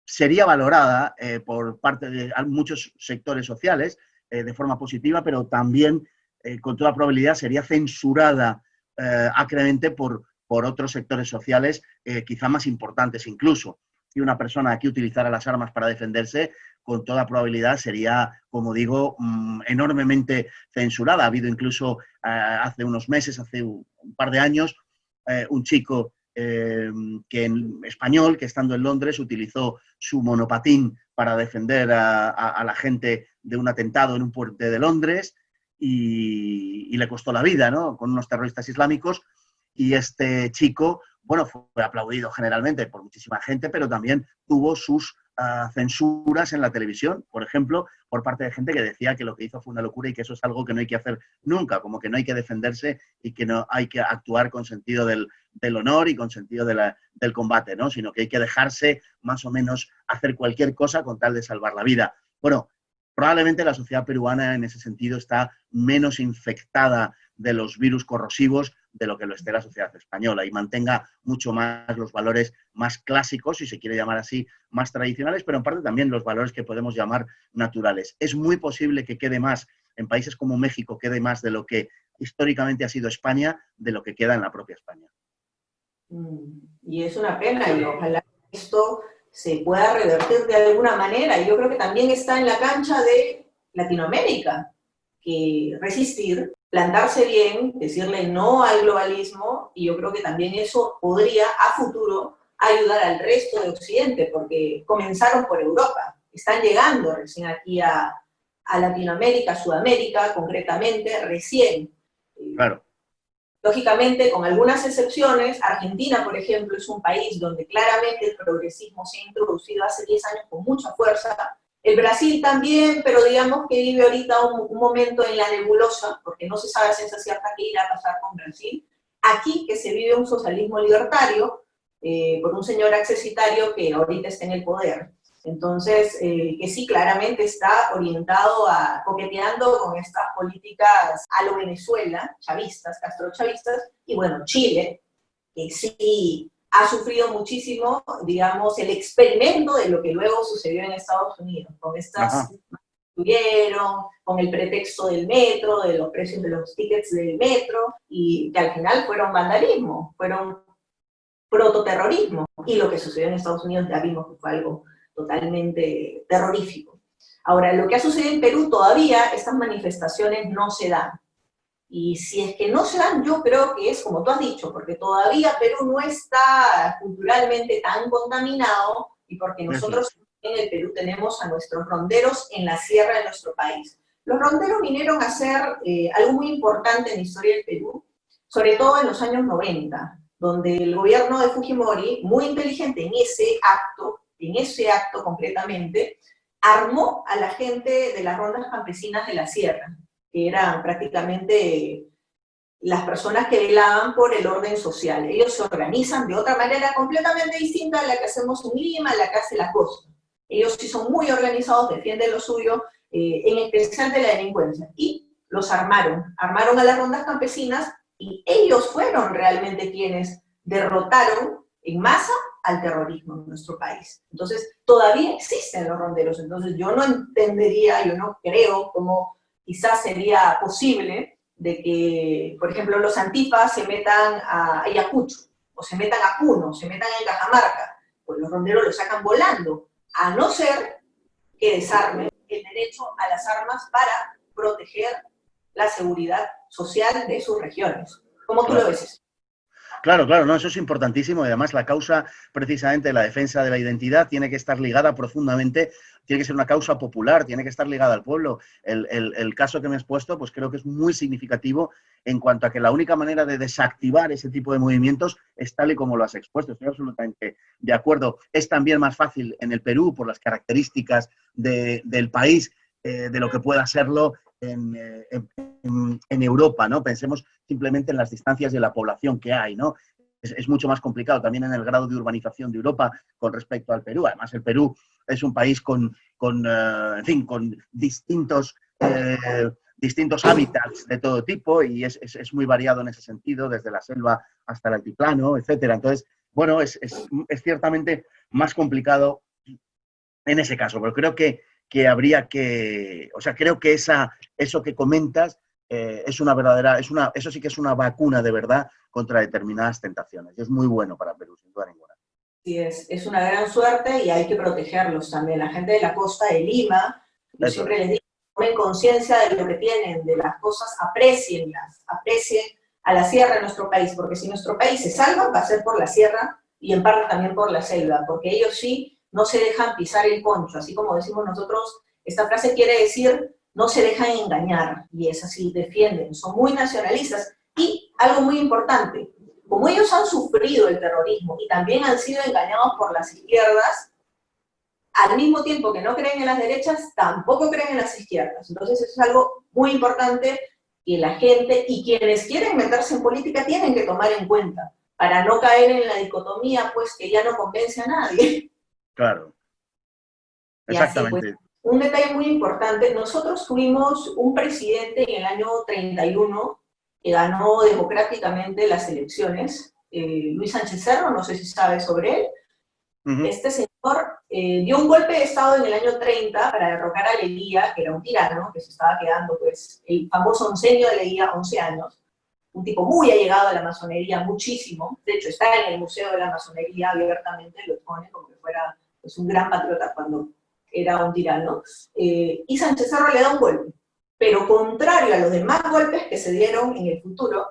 Speaker 3: sería valorada por parte de muchos sectores sociales de forma positiva, pero también, con toda probabilidad, sería censurada acremente por otros sectores sociales, quizá más importantes incluso. Si una persona aquí utilizara las armas para defenderse, con toda probabilidad sería, como digo, enormemente censurada. Ha habido incluso hace unos meses, hace un par de años, un chico español que estando en Londres utilizó su monopatín para defender a la gente de un atentado en un puente de Londres y le costó la vida, ¿no? Con unos terroristas islámicos. Y este chico, bueno, fue aplaudido generalmente por muchísima gente, pero también tuvo sus censuras en la televisión, por ejemplo, por parte de gente que decía que lo que hizo fue una locura y que eso es algo que no hay que hacer nunca, como que no hay que defenderse y que no hay que actuar con sentido del honor y con sentido del combate, ¿no? Sino que hay que dejarse más o menos hacer cualquier cosa con tal de salvar la vida. Bueno, probablemente la sociedad peruana en ese sentido está menos infectada de los virus corrosivos de lo que lo esté la sociedad española y mantenga mucho más los valores más clásicos, si se quiere llamar así, más tradicionales, pero en parte también los valores que podemos llamar naturales. Es muy posible que quede más, en países como México, quede más de lo que históricamente ha sido España, de lo que queda en la propia España.
Speaker 4: Y es una pena, y ojalá esto se pueda revertir de alguna manera. Y yo creo que también está en la cancha de Latinoamérica, que resistir, plantarse bien, decirle no al globalismo, y yo creo que también eso podría a futuro ayudar al resto de Occidente, porque comenzaron por Europa, están llegando recién aquí a Latinoamérica, Sudamérica, concretamente, recién.
Speaker 3: Claro.
Speaker 4: Lógicamente, con algunas excepciones, Argentina, por ejemplo, es un país donde claramente el progresismo se ha introducido hace 10 años con mucha fuerza. El Brasil también, pero digamos que vive ahorita un momento en la nebulosa, porque no se sabe a ciencia cierta qué irá a pasar con Brasil. Aquí, que se vive un socialismo libertario, por un señor accesitario que ahorita está en el poder. Entonces, que sí, claramente está orientado coqueteando con estas políticas a lo Venezuela, chavistas, castrochavistas, y bueno, Chile, que sí ha sufrido muchísimo, digamos, el experimento de lo que luego sucedió en Estados Unidos, con estas tuvieron, con el pretexto del metro, de los precios de los tickets del metro, y que al final fueron vandalismo, fueron prototerrorismo, y lo que sucedió en Estados Unidos ya vimos que fue algo totalmente terrorífico. Ahora, lo que ha sucedido en Perú todavía, estas manifestaciones no se dan. Y si es que no se dan, yo creo que es como tú has dicho, porque todavía Perú no está culturalmente tan contaminado y porque
Speaker 3: Eso
Speaker 4: nosotros en el Perú tenemos a nuestros ronderos en la sierra de nuestro país. Los ronderos vinieron a ser algo muy importante en la historia del Perú, sobre todo en los años 90, donde el gobierno de Fujimori, muy inteligente en ese acto concretamente, armó a la gente de las rondas campesinas de la sierra, que eran prácticamente las personas que velaban por el orden social. Ellos se organizan de otra manera completamente distinta a la que hacemos en Lima, a la que hace la costa. Ellos sí son muy organizados, defienden lo suyo, en especial de la delincuencia. Y los armaron a las rondas campesinas y ellos fueron realmente quienes derrotaron en masa al terrorismo en nuestro país. Entonces, todavía existen los ronderos. Entonces, yo no entendería, yo no creo cómo quizás sería posible de que, por ejemplo, los antifas se metan a Ayacucho, o se metan a Puno, se metan en Cajamarca, pues los ronderos los sacan volando, a no ser que desarmen el derecho a las armas para proteger la seguridad social de sus regiones. ¿Cómo tú lo ves?
Speaker 3: Claro, claro, no, eso es importantísimo y además la causa precisamente de la defensa de la identidad tiene que estar ligada profundamente, tiene que ser una causa popular, tiene que estar ligada al pueblo. El caso que me has puesto, pues creo que es muy significativo en cuanto a que la única manera de desactivar ese tipo de movimientos es tal y como lo has expuesto. Estoy absolutamente de acuerdo. Es también más fácil en el Perú por las características del país de lo que pueda serlo en Europa, ¿no? Pensemos simplemente en las distancias de la población que hay, ¿no? Es mucho más complicado también en el grado de urbanización de Europa con respecto al Perú. Además, el Perú es un país con distintos hábitats de todo tipo y es muy variado en ese sentido, desde la selva hasta el altiplano, etcétera. Entonces, bueno, es ciertamente más complicado en ese caso, pero creo que habría que, o sea, creo que eso que comentas es una verdadera, eso sí que es una vacuna de verdad contra determinadas tentaciones. Y es muy bueno para Perú, sin duda ninguna.
Speaker 4: Sí, es una gran suerte y hay que protegerlos también. La gente de la costa de Lima, yo siempre les digo, tomen conciencia de lo que tienen, de las cosas, aprécienlas, aprecien a la sierra de nuestro país, porque si nuestro país se salva, va a ser por la sierra y en parte también por la selva, porque ellos sí no se dejan pisar el poncho, así como decimos nosotros, esta frase quiere decir no se dejan engañar, y es así, defienden, son muy nacionalistas. Y algo muy importante, como ellos han sufrido el terrorismo y también han sido engañados por las izquierdas, al mismo tiempo que no creen en las derechas, tampoco creen en las izquierdas. Entonces eso es algo muy importante que la gente y quienes quieren meterse en política tienen que tomar en cuenta, para no caer en la dicotomía, pues, que ya no convence a nadie.
Speaker 3: Claro,
Speaker 4: exactamente.
Speaker 3: exactamente.
Speaker 4: Pues, un detalle muy importante, nosotros tuvimos un presidente en el año 31 que ganó democráticamente las elecciones, Luis Sánchez Cerro, no sé si sabes sobre él. Este señor dio un golpe de Estado en el año 30 para derrocar a Leguía, que era un tirano, que se estaba quedando, pues, el famoso onceño de Leguía, 11 años, un tipo muy allegado a la masonería, muchísimo, de hecho está en el Museo de la Masonería abiertamente, lo expone como que fuera pues, un gran patriota cuando era un tirano, y Sánchez Cerro le da un golpe, pero contrario a los demás golpes que se dieron en el futuro,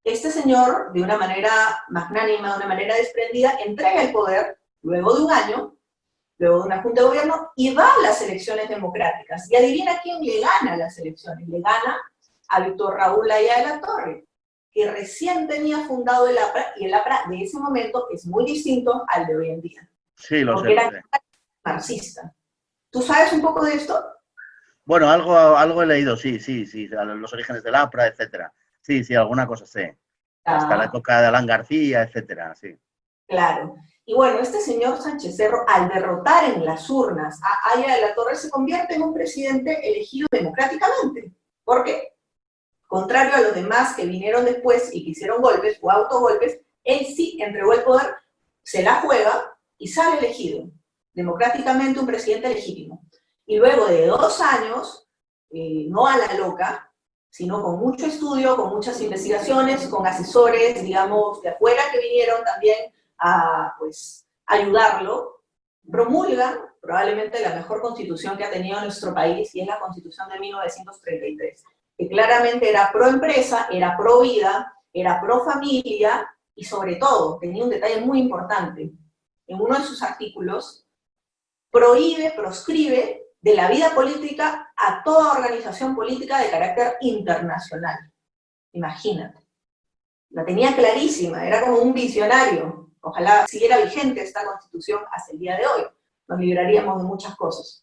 Speaker 4: este señor, de una manera magnánima, de una manera desprendida, entrega el poder luego de un año, luego de una junta de gobierno, y va a las elecciones democráticas. Y adivina quién le gana las elecciones. Le gana a Víctor Raúl Ayala Torre, que recién tenía fundado el APRA, y el APRA de ese momento es muy distinto al de hoy en día.
Speaker 3: Sí, lo
Speaker 4: porque
Speaker 3: sé.
Speaker 4: Era marxista. ¿Tú sabes un poco de esto?
Speaker 3: Bueno, algo he leído, sí, los orígenes del APRA, etcétera. Sí, alguna cosa sé. Hasta la época de Alan García, etcétera, sí.
Speaker 4: Claro. Y bueno, este señor Sánchez Cerro, al derrotar en las urnas a Ayala Torre, se convierte en un presidente elegido democráticamente. ¿Por qué? Contrario a los demás que vinieron después y que hicieron golpes o autogolpes, él sí entregó el poder, se la juega y sale elegido. Democráticamente un presidente legítimo. Y luego de 2 años, no a la loca, sino con mucho estudio, con muchas investigaciones, con asesores, digamos, de afuera que vinieron también a, pues, ayudarlo, promulgan probablemente la mejor constitución que ha tenido nuestro país, y es la Constitución de 1933, que claramente era pro empresa, era pro vida, era pro familia, y sobre todo, tenía un detalle muy importante. En uno de sus artículos, proscribe de la vida política a toda organización política de carácter internacional. Imagínate. La tenía clarísima, era como un visionario. Ojalá siguiera vigente esta Constitución hasta el día de hoy. Nos libraríamos de muchas cosas.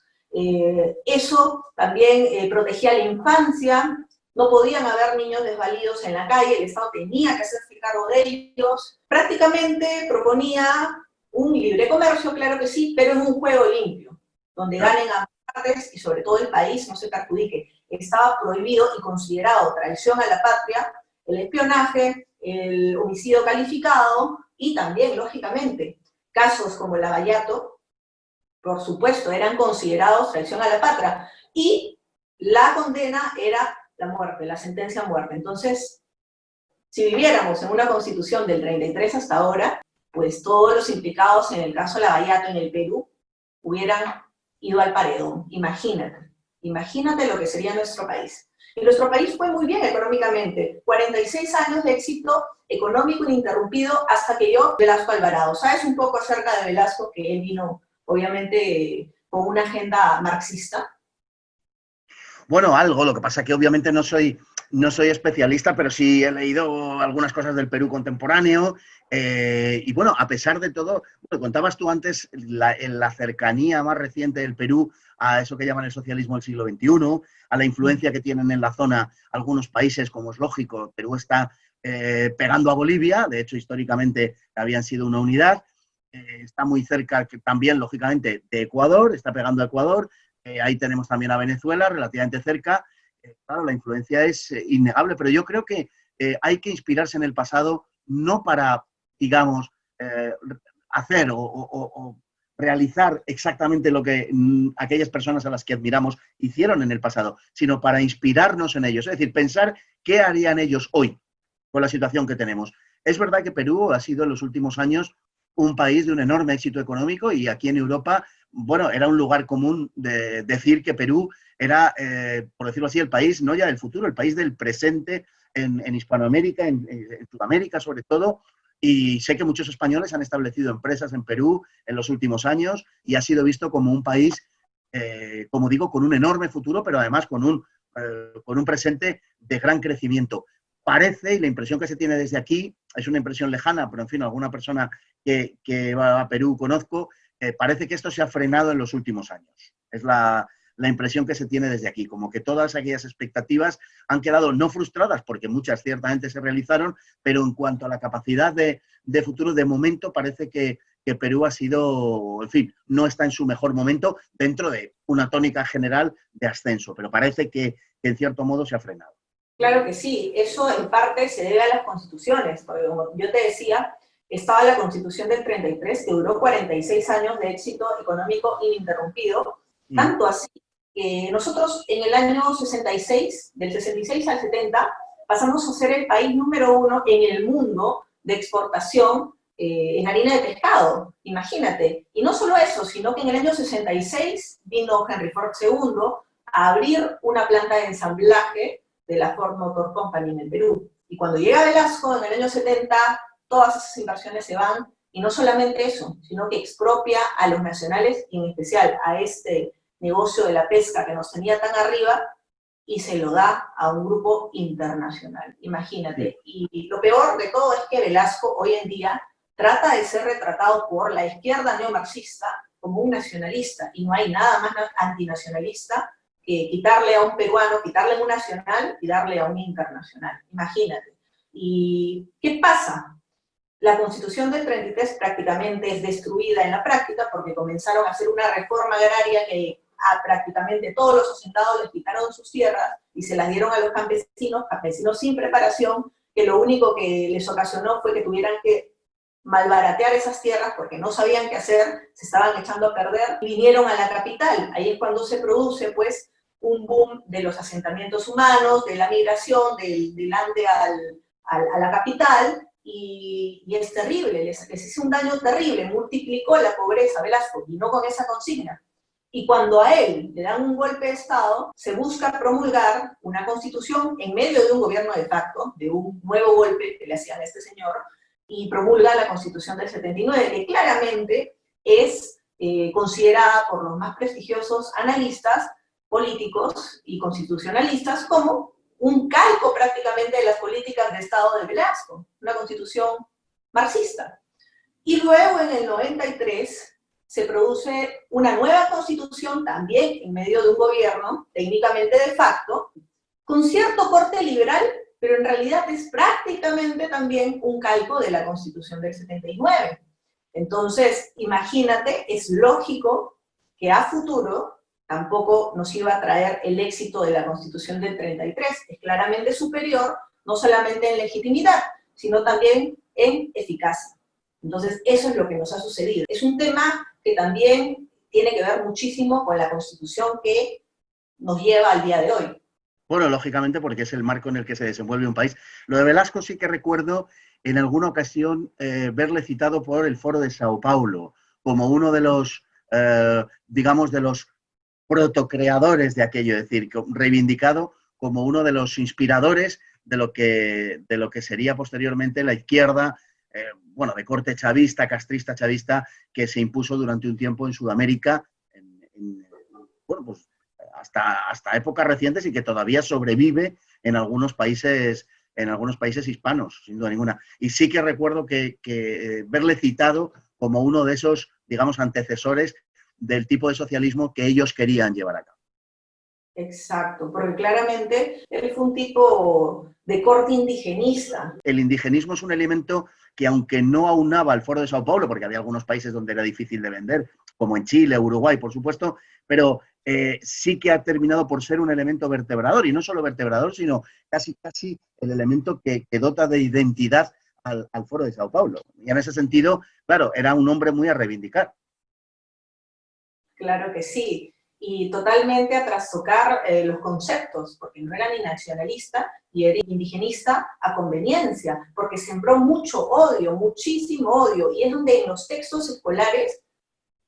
Speaker 4: Eso también protegía a la infancia. No podían haber niños desvalidos en la calle, el Estado tenía que hacerse cargo de ellos. Prácticamente proponía un libre comercio, claro que sí, pero en un juego limpio, donde ganen ambas partes y sobre todo el país no se perjudique. Estaba prohibido y considerado traición a la patria el espionaje, el homicidio calificado y también, lógicamente, casos como el Lavallato, por supuesto, eran considerados traición a la patria y la condena era la muerte, la sentencia a muerte. Entonces, si viviéramos en una constitución del 33 hasta ahora, pues todos los implicados en el caso Lavallato en el Perú hubieran ido al paredón. Imagínate lo que sería nuestro país. Y nuestro país fue muy bien económicamente. 46 años de éxito económico ininterrumpido hasta que llegó Velasco Alvarado. ¿Sabes un poco acerca de Velasco? Que él vino, obviamente, con una agenda marxista.
Speaker 3: Bueno, algo, lo que pasa que obviamente no soy especialista, pero sí he leído algunas cosas del Perú contemporáneo. Y bueno, a pesar de todo, bueno, contabas tú antes la cercanía más reciente del Perú a eso que llaman el socialismo del siglo XXI, a la influencia que tienen en la zona algunos países, como es lógico. Perú está pegando a Bolivia, de hecho históricamente habían sido una unidad. Está muy cerca también, lógicamente, de Ecuador, está pegando a Ecuador. Ahí tenemos también a Venezuela, relativamente cerca. Claro, la influencia es innegable, pero yo creo que hay que inspirarse en el pasado no para, digamos, hacer o realizar exactamente lo que aquellas personas a las que admiramos hicieron en el pasado, sino para inspirarnos en ellos. Es decir, pensar qué harían ellos hoy con la situación que tenemos. Es verdad que Perú ha sido en los últimos años un país de un enorme éxito económico y aquí en Europa, bueno, era un lugar común de decir que Perú era, por decirlo así, el país no ya del futuro, el país del presente en Hispanoamérica, en Sudamérica sobre todo, y sé que muchos españoles han establecido empresas en Perú en los últimos años y ha sido visto como un país, como digo, con un enorme futuro, pero además con un presente de gran crecimiento. Parece, y la impresión que se tiene desde aquí, es una impresión lejana, pero en fin, alguna persona que va a Perú conozco, parece que esto se ha frenado en los últimos años. Es la impresión que se tiene desde aquí, como que todas aquellas expectativas han quedado no frustradas, porque muchas ciertamente se realizaron, pero en cuanto a la capacidad de futuro, de momento parece que Perú ha sido, en fin, no está en su mejor momento dentro de una tónica general de ascenso, pero parece que en cierto modo se ha frenado.
Speaker 4: Claro que sí, eso en parte se debe a las constituciones, porque como yo te decía, estaba la Constitución del 33, que duró 46 años de éxito económico ininterrumpido, tanto así que nosotros en el año 66, del 66 al 70, pasamos a ser el país número 1 en el mundo de exportación en harina de pescado, imagínate. Y no solo eso, sino que en el año 66 vino Henry Ford II a abrir una planta de ensamblaje de la Ford Motor Company en el Perú. Y cuando llega Velasco, en el año 70, todas esas inversiones se van, y no solamente eso, sino que expropia a los nacionales, y en especial a este negocio de la pesca que nos tenía tan arriba, y se lo da a un grupo internacional, imagínate. Y lo peor de todo es que Velasco hoy en día trata de ser retratado por la izquierda neomarxista como un nacionalista, y no hay nada más antinacionalista que quitarle a un peruano, quitarle un nacional y darle a un internacional, imagínate. ¿Y qué pasa? La Constitución del 33 prácticamente es destruida en la práctica porque comenzaron a hacer una reforma agraria que a prácticamente todos los asentados les quitaron sus tierras y se las dieron a los campesinos sin preparación, que lo único que les ocasionó fue que tuvieran que malbaratear esas tierras porque no sabían qué hacer, se estaban echando a perder, y vinieron a la capital. Ahí es cuando se produce, pues, un boom de los asentamientos humanos, de la migración del Ande a la capital, y es terrible, les hizo un daño terrible, multiplicó la pobreza. Velasco vino con esa consigna. Y cuando a él le dan un golpe de Estado, se busca promulgar una constitución en medio de un gobierno de facto, de un nuevo golpe que le hacían a este señor, y promulga la Constitución del 79, que claramente es considerada por los más prestigiosos analistas políticos y constitucionalistas como un calco prácticamente de las políticas de Estado de Velasco, una constitución marxista. Y luego en el 93 se produce una nueva constitución también en medio de un gobierno, técnicamente de facto, con cierto corte liberal, pero en realidad es prácticamente también un calco de la Constitución del 79. Entonces, imagínate, es lógico que a futuro tampoco nos iba a traer el éxito de la Constitución del 33. Es claramente superior, no solamente en legitimidad, sino también en eficacia. Entonces, eso es lo que nos ha sucedido. Es un tema que también tiene que ver muchísimo con la Constitución que nos lleva al día de hoy.
Speaker 3: Bueno, lógicamente porque es el marco en el que se desenvuelve un país. Lo de Velasco sí que recuerdo en alguna ocasión verle citado por el Foro de Sao Paulo como uno de los, digamos, de los protocreadores de aquello, es decir, reivindicado como uno de los inspiradores de lo que sería posteriormente la izquierda, bueno, de corte chavista, castrista chavista, que se impuso durante un tiempo en Sudamérica, bueno, pues hasta épocas recientes y que todavía sobrevive en algunos países hispanos, sin duda ninguna. Y sí que recuerdo que verle citado como uno de esos, digamos, antecesores del tipo de socialismo que ellos querían llevar a cabo.
Speaker 4: Exacto, porque claramente él fue un tipo de corte indigenista.
Speaker 3: El indigenismo es un elemento que, aunque no aunaba al Foro de Sao Paulo, porque había algunos países donde era difícil de vender, como en Chile, Uruguay, por supuesto, pero sí que ha terminado por ser un elemento vertebrador, y no solo vertebrador, sino casi el elemento que dota de identidad al Foro de Sao Paulo. Y en ese sentido, claro, era un hombre muy a reivindicar.
Speaker 4: Claro que sí, y totalmente a trastocar los conceptos, porque no era ni nacionalista y era indigenista a conveniencia, porque sembró mucho odio, muchísimo odio, y es donde en los textos escolares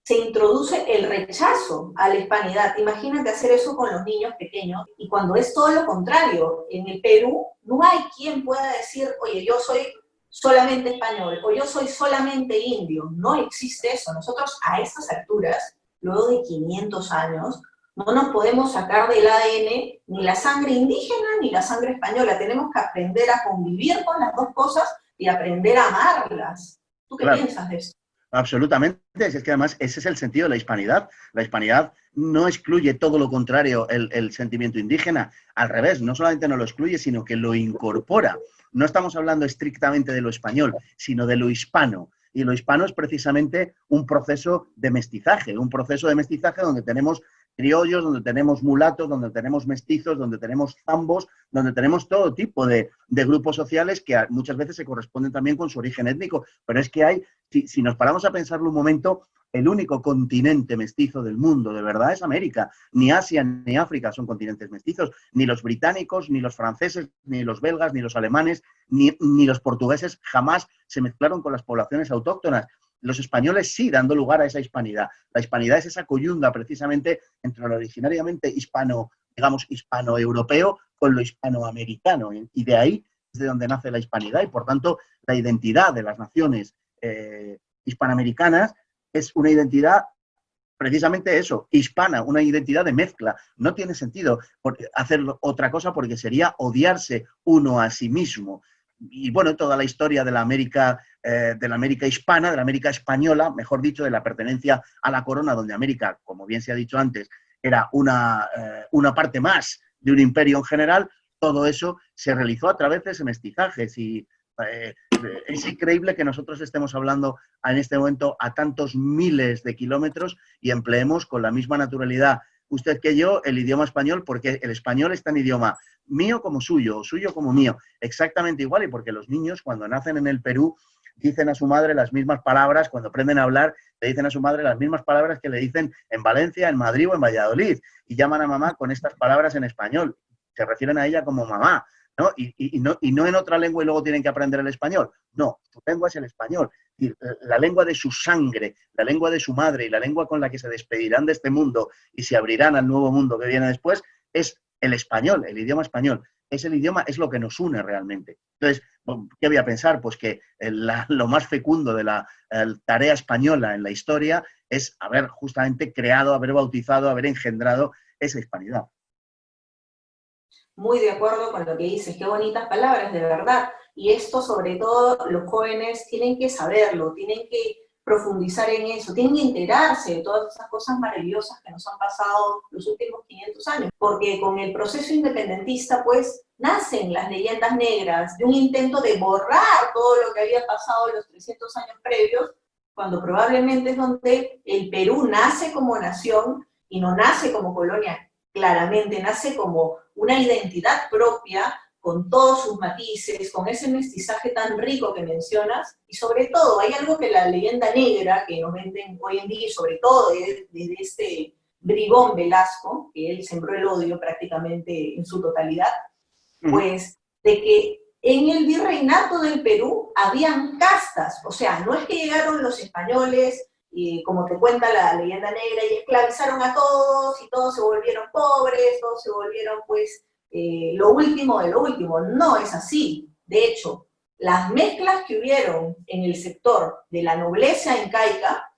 Speaker 4: se introduce el rechazo a la hispanidad. Imagínate hacer eso con los niños pequeños, y cuando es todo lo contrario. En el Perú no hay quien pueda decir, oye, yo soy solamente español, o yo soy solamente indio. No existe eso. Nosotros a estas alturas, luego de 500 años, no nos podemos sacar del ADN ni la sangre indígena ni la sangre española. Tenemos que aprender a convivir con las dos cosas y aprender a amarlas. ¿Tú qué piensas de eso?
Speaker 3: Absolutamente, es que además ese es el sentido de la hispanidad. La hispanidad no excluye, todo lo contrario, el sentimiento indígena. Al revés, no solamente no lo excluye, sino que lo incorpora. No estamos hablando estrictamente de lo español, sino de lo hispano. Y lo hispano es precisamente un proceso de mestizaje donde tenemos criollos, donde tenemos mulatos, donde tenemos mestizos, donde tenemos zambos, donde tenemos todo tipo de grupos sociales que muchas veces se corresponden también con su origen étnico. Pero es que hay, si nos paramos a pensarlo un momento, el único continente mestizo del mundo, de verdad, es América. Ni Asia ni África son continentes mestizos. Ni los británicos, ni los franceses, ni los belgas, ni los alemanes, ni los portugueses jamás se mezclaron con las poblaciones autóctonas. Los españoles sí, dando lugar a esa hispanidad. La hispanidad es esa coyunda precisamente entre lo originariamente hispano-europeo con lo hispanoamericano. Y de ahí es de donde nace la hispanidad y, por tanto, la identidad de las naciones hispanoamericanas es una identidad precisamente eso, hispana, una identidad de mezcla. No tiene sentido hacer otra cosa porque sería odiarse uno a sí mismo. Y bueno, toda la historia de la América hispana, de la América española, mejor dicho, de la pertenencia a la corona, donde América, como bien se ha dicho antes, era una parte más de un imperio en general, todo eso se realizó a través de ese mestizaje. Y es increíble que nosotros estemos hablando en este momento a tantos miles de kilómetros y empleemos con la misma naturalidad usted que yo el idioma español, porque el español es tan idioma mío como suyo, o suyo como mío, exactamente igual, y porque los niños cuando nacen en el Perú dicen a su madre las mismas palabras, cuando aprenden a hablar le dicen a su madre las mismas palabras que le dicen en Valencia, en Madrid o en Valladolid, y llaman a mamá con estas palabras en español, se refieren a ella como mamá. ¿no? Y no en otra lengua y luego tienen que aprender el español. No, su lengua es el español. Es decir, la lengua de su sangre, la lengua de su madre y la lengua con la que se despedirán de este mundo y se abrirán al nuevo mundo que viene después es el español, el idioma español. Es el idioma, es lo que nos une realmente. Entonces, ¿qué voy a pensar? Pues que lo más fecundo de la tarea española en la historia es haber justamente creado, haber bautizado, haber engendrado esa hispanidad.
Speaker 4: Muy de acuerdo con lo que dices, qué bonitas palabras, de verdad. Y esto, sobre todo, los jóvenes tienen que saberlo, tienen que profundizar en eso, tienen que enterarse de todas esas cosas maravillosas que nos han pasado los últimos 500 años, porque con el proceso independentista, pues, nacen las leyendas negras de un intento de borrar todo lo que había pasado en los 300 años previos, cuando probablemente es donde el Perú nace como nación y no nace como colonia, claramente nace como una identidad propia, con todos sus matices, con ese mestizaje tan rico que mencionas, y sobre todo, hay algo que la leyenda negra que nos venden hoy en día, y sobre todo desde este bribón Velasco, que él sembró el odio prácticamente en su totalidad, pues de que en el virreinato del Perú habían castas, o sea, no es que llegaron los españoles, y como te cuenta la leyenda negra, y esclavizaron a todos, y todos se volvieron pobres, todos se volvieron, pues, lo último de lo último. No es así. De hecho, las mezclas que hubieron en el sector de la nobleza incaica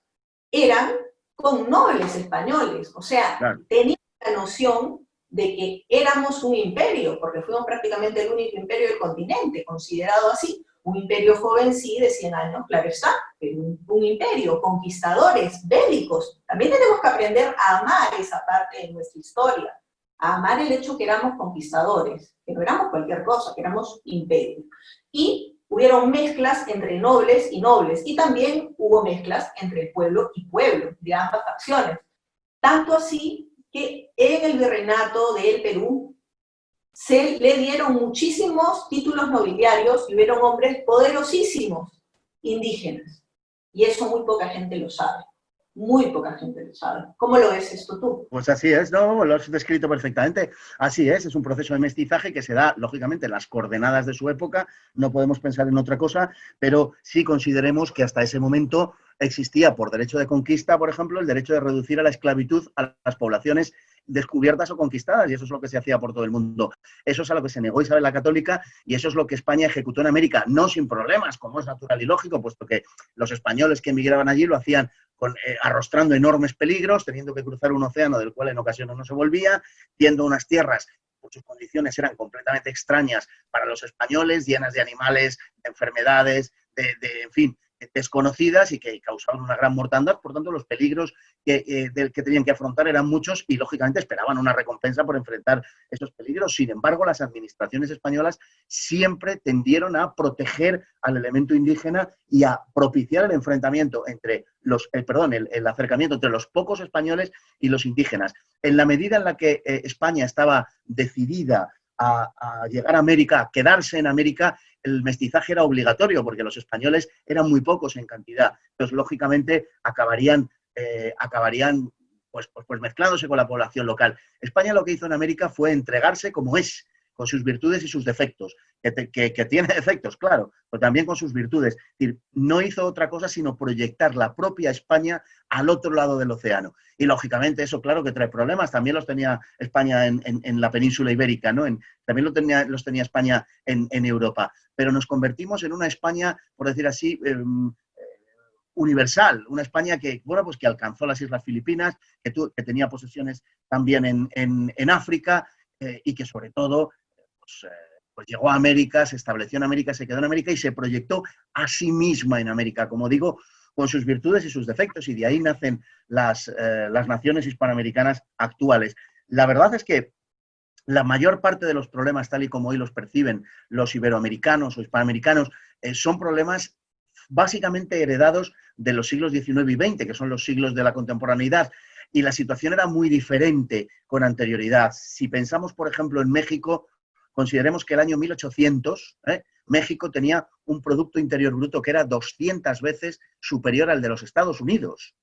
Speaker 4: eran con nobles españoles. O sea, claro, tenían la noción de que éramos un imperio, porque fuimos prácticamente el único imperio del continente, considerado así. Un imperio joven, sí, de 100 años, claro está, pero un imperio, conquistadores, bélicos. También tenemos que aprender a amar esa parte de nuestra historia, a amar el hecho que éramos conquistadores, que no éramos cualquier cosa, que éramos imperio. Y hubieron mezclas entre nobles, y también hubo mezclas entre pueblo y pueblo, de ambas facciones. Tanto así que en el virreinato del Perú se le dieron muchísimos títulos nobiliarios y hubieron hombres poderosísimos indígenas. Y eso muy poca gente lo sabe. Muy poca gente lo sabe. ¿Cómo lo ves esto tú?
Speaker 3: Pues así es, no, lo has descrito perfectamente. Así es un proceso de mestizaje que se da, lógicamente, en las coordenadas de su época, no podemos pensar en otra cosa, pero sí consideremos que hasta ese momento existía, por derecho de conquista, por ejemplo, el derecho de reducir a la esclavitud a las poblaciones descubiertas o conquistadas, y eso es lo que se hacía por todo el mundo. Eso es a lo que se negó Isabel la Católica, y eso es lo que España ejecutó en América, no sin problemas, como es natural y lógico, puesto que los españoles que emigraban allí lo hacían arrostrando enormes peligros, teniendo que cruzar un océano del cual en ocasiones no se volvía, viendo unas tierras cuyas condiciones eran completamente extrañas para los españoles, llenas de animales, de enfermedades, en fin, desconocidas y que causaban una gran mortandad. Por tanto, los peligros que tenían que afrontar eran muchos y, lógicamente, esperaban una recompensa por enfrentar esos peligros. Sin embargo, las administraciones españolas siempre tendieron a proteger al elemento indígena y a propiciar el enfrentamiento entre el acercamiento entre los pocos españoles y los indígenas. En la medida en la que España estaba decidida a llegar a América, a quedarse en América, el mestizaje era obligatorio porque los españoles eran muy pocos en cantidad. Entonces, lógicamente, acabarían pues mezclándose con la población local. España lo que hizo en América fue entregarse como es, con sus virtudes y sus defectos, que tiene defectos, claro, pero también con sus virtudes. Es decir, no hizo otra cosa sino proyectar la propia España al otro lado del océano. Y, lógicamente, eso, claro, que trae problemas. También los tenía España en la península ibérica, ¿no? También los tenía España en Europa. Pero nos convertimos en una España, por decir así, universal, una España que alcanzó las Islas Filipinas, que tenía posesiones también en África, y que, sobre todo, pues llegó a América, se estableció en América, se quedó en América y se proyectó a sí misma en América, como digo, con sus virtudes y sus defectos, y de ahí nacen las naciones hispanoamericanas actuales. La verdad es que la mayor parte de los problemas, tal y como hoy los perciben los iberoamericanos o hispanoamericanos, son problemas básicamente heredados de los siglos XIX y XX, que son los siglos de la contemporaneidad, y la situación era muy diferente con anterioridad. Si pensamos, por ejemplo, en México, consideremos que el año 1800, México tenía un Producto Interior Bruto que era 200 veces superior al de los Estados Unidos.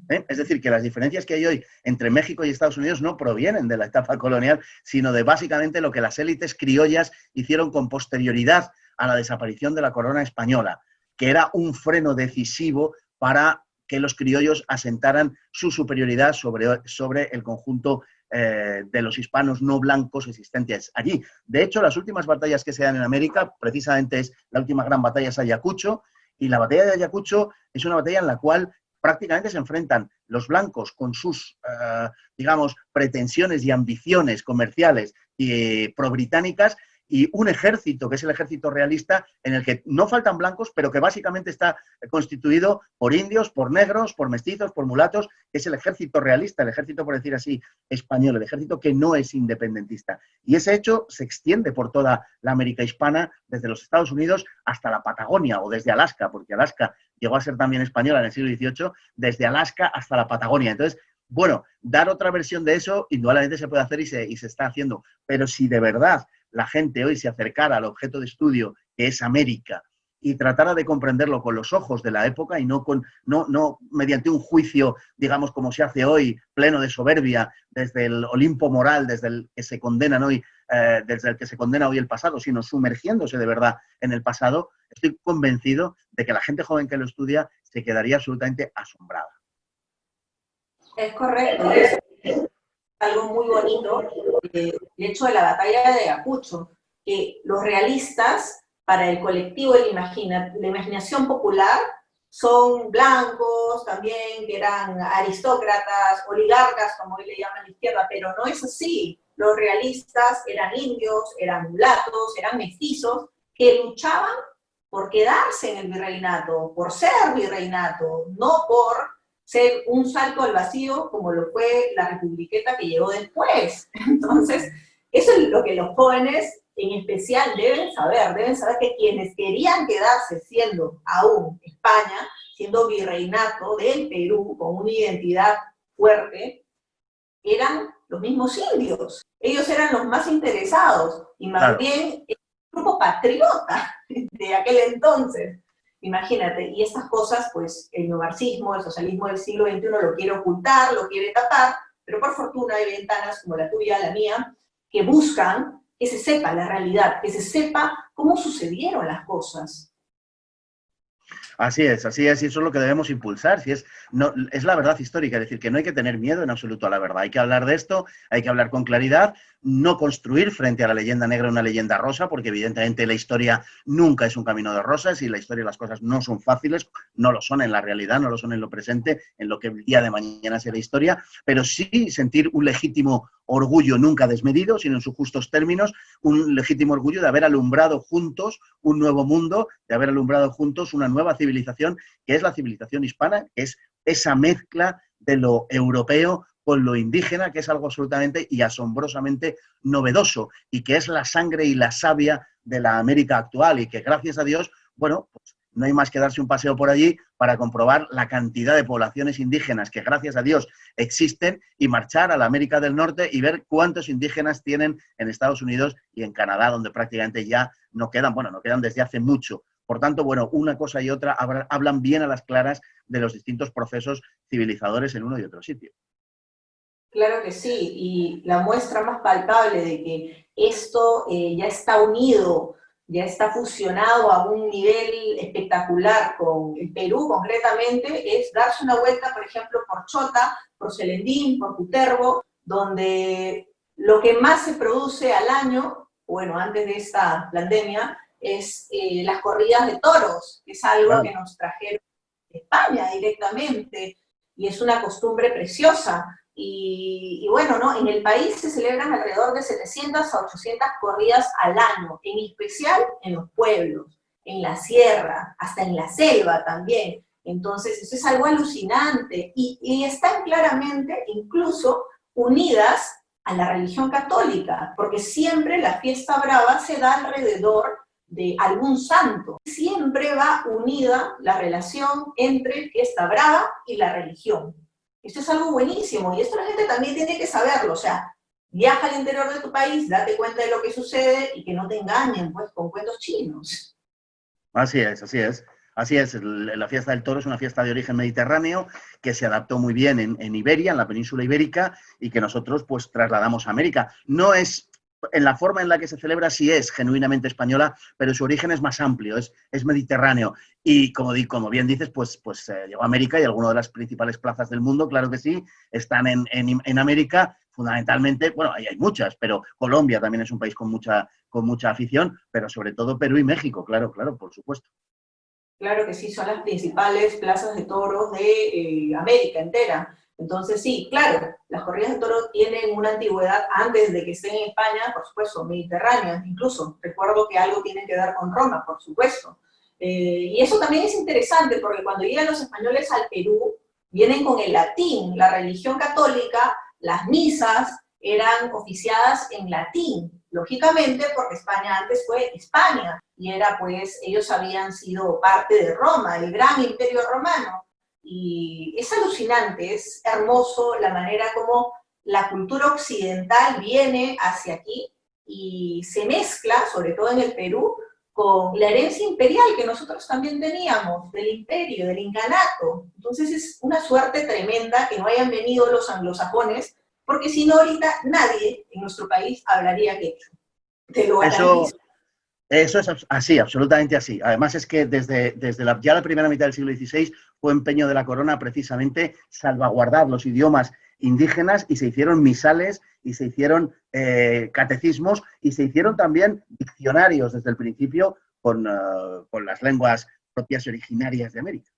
Speaker 3: ¿eh? Es decir, que las diferencias que hay hoy entre México y Estados Unidos no provienen de la etapa colonial, sino de básicamente lo que las élites criollas hicieron con posterioridad a la desaparición de la corona española, que era un freno decisivo para que los criollos asentaran su superioridad sobre el conjunto de los hispanos no blancos existentes allí. De hecho, las últimas batallas que se dan en América, precisamente es la última gran batalla es Ayacucho, y la batalla de Ayacucho es una batalla en la cual prácticamente se enfrentan los blancos con sus, digamos, pretensiones y ambiciones comerciales y pro-británicas, y un ejército, que es el ejército realista, en el que no faltan blancos, pero que básicamente está constituido por indios, por negros, por mestizos, por mulatos, que es el ejército realista, el ejército, por decir así, español, el ejército que no es independentista. Y ese hecho se extiende por toda la América hispana, desde los Estados Unidos hasta la Patagonia, o desde Alaska, porque Alaska llegó a ser también española en el siglo XVIII, desde Alaska hasta la Patagonia. Entonces, bueno, dar otra versión de eso, indudablemente se puede hacer y se está haciendo, pero si de verdad la gente hoy se acercara al objeto de estudio que es América y tratara de comprenderlo con los ojos de la época y no mediante un juicio, digamos, como se hace hoy, pleno de soberbia, desde el Olimpo moral, desde el que se condenan hoy, desde el que se condena hoy el pasado, sino sumergiéndose de verdad en el pasado, estoy convencido de que la gente joven que lo estudia se quedaría absolutamente asombrada.
Speaker 4: Es correcto, eso es algo muy bonito, el hecho de la batalla de Ayacucho, que los realistas, para el colectivo de la imaginación popular, son blancos también, que eran aristócratas, oligarcas, como hoy le llaman a la izquierda, pero no es así. Los realistas eran indios, eran mulatos, eran mestizos, que luchaban por quedarse en el virreinato, por ser virreinato, no por ser un salto al vacío como lo fue la republiqueta que llegó después. Entonces, eso es lo que los jóvenes en especial deben saber que quienes querían quedarse siendo aún España, siendo virreinato del Perú, con una identidad fuerte, eran los mismos indios. Ellos eran los más interesados, y más bien el grupo patriota de aquel entonces. Imagínate, y estas cosas, pues, el neomarxismo, el socialismo del siglo XXI lo quiere ocultar, lo quiere tapar, pero por fortuna hay ventanas como la tuya, la mía, que buscan que se sepa la realidad, que se sepa cómo sucedieron las cosas.
Speaker 3: Así es, y eso es lo que debemos impulsar, es la verdad histórica, es decir, que no hay que tener miedo en absoluto a la verdad, hay que hablar de esto, hay que hablar con claridad, no construir frente a la leyenda negra una leyenda rosa, porque evidentemente la historia nunca es un camino de rosas y la historia, las cosas no son fáciles, no lo son en la realidad, no lo son en lo presente, en lo que el día de mañana será historia, pero sí sentir un legítimo orgullo nunca desmedido, sino en sus justos términos, un legítimo orgullo de haber alumbrado juntos un nuevo mundo, de haber alumbrado juntos una nueva civilización, que es la civilización hispana, que es esa mezcla de lo europeo con lo indígena, que es algo absolutamente y asombrosamente novedoso, y que es la sangre y la savia de la América actual, y que gracias a Dios, bueno, pues no hay más que darse un paseo por allí para comprobar la cantidad de poblaciones indígenas que gracias a Dios existen y marchar a la América del Norte y ver cuántos indígenas tienen en Estados Unidos y en Canadá, donde prácticamente ya no quedan, bueno, no quedan desde hace mucho. Por tanto, bueno, una cosa y otra hablan bien a las claras de los distintos procesos civilizadores en uno y otro sitio.
Speaker 4: Claro que sí, y la muestra más palpable de que esto ya está unido, ya está fusionado a un nivel espectacular con el Perú concretamente, es darse una vuelta, por ejemplo, por Chota, por Celendín, por Cutervo, donde lo que más se produce al año, bueno, antes de esta pandemia, es las corridas de toros, que es algo que nos trajeron de España directamente, y es una costumbre preciosa. Y bueno, ¿no? En el país se celebran alrededor de 700 a 800 corridas al año, en especial en los pueblos, en la sierra, hasta en la selva también. Entonces, eso es algo alucinante y están claramente incluso unidas a la religión católica, porque siempre la fiesta brava se da alrededor de algún santo. Siempre va unida la relación entre fiesta brava y la religión. Esto es algo buenísimo y esto la gente también tiene que saberlo, o sea, viaja al interior de tu país, date cuenta de lo que sucede y que no te engañen pues con cuentos chinos.
Speaker 3: Así es, así es. Así es, la fiesta del toro es una fiesta de origen mediterráneo que se adaptó muy bien en Iberia, en la península ibérica, y que nosotros pues trasladamos a América. No es, en la forma en la que se celebra sí es genuinamente española, pero su origen es más amplio, es mediterráneo. Y como bien dices, pues llegó a América y algunas de las principales plazas del mundo, claro que sí, están en América, fundamentalmente, bueno, hay muchas, pero Colombia también es un país con mucha afición, pero sobre todo Perú y México, claro, por supuesto.
Speaker 4: Claro que sí, son las principales plazas de toros de América entera. Entonces sí, claro, las corridas de toros tienen una antigüedad antes de que estén en España, por supuesto, mediterráneas incluso. Recuerdo que algo tiene que ver con Roma, por supuesto. Y eso también es interesante porque cuando llegan los españoles al Perú, vienen con el latín, la religión católica, las misas eran oficiadas en latín, lógicamente porque España antes fue España, y era pues, ellos habían sido parte de Roma, el gran imperio romano, y es alucinante, es hermoso la manera como la cultura occidental viene hacia aquí y se mezcla, sobre todo en el Perú, con la herencia imperial que nosotros también teníamos, del imperio, del incanato. Entonces es una suerte tremenda que no hayan venido los anglosajones, porque si no ahorita nadie en nuestro país hablaría quechua. Te lo garantizo.
Speaker 3: Eso es así, absolutamente así. Además es que desde ya la primera mitad del siglo XVI fue empeño de la corona precisamente salvaguardar los idiomas indígenas y se hicieron misales y se hicieron catecismos y se hicieron también diccionarios desde el principio con las lenguas propias y originarias de América.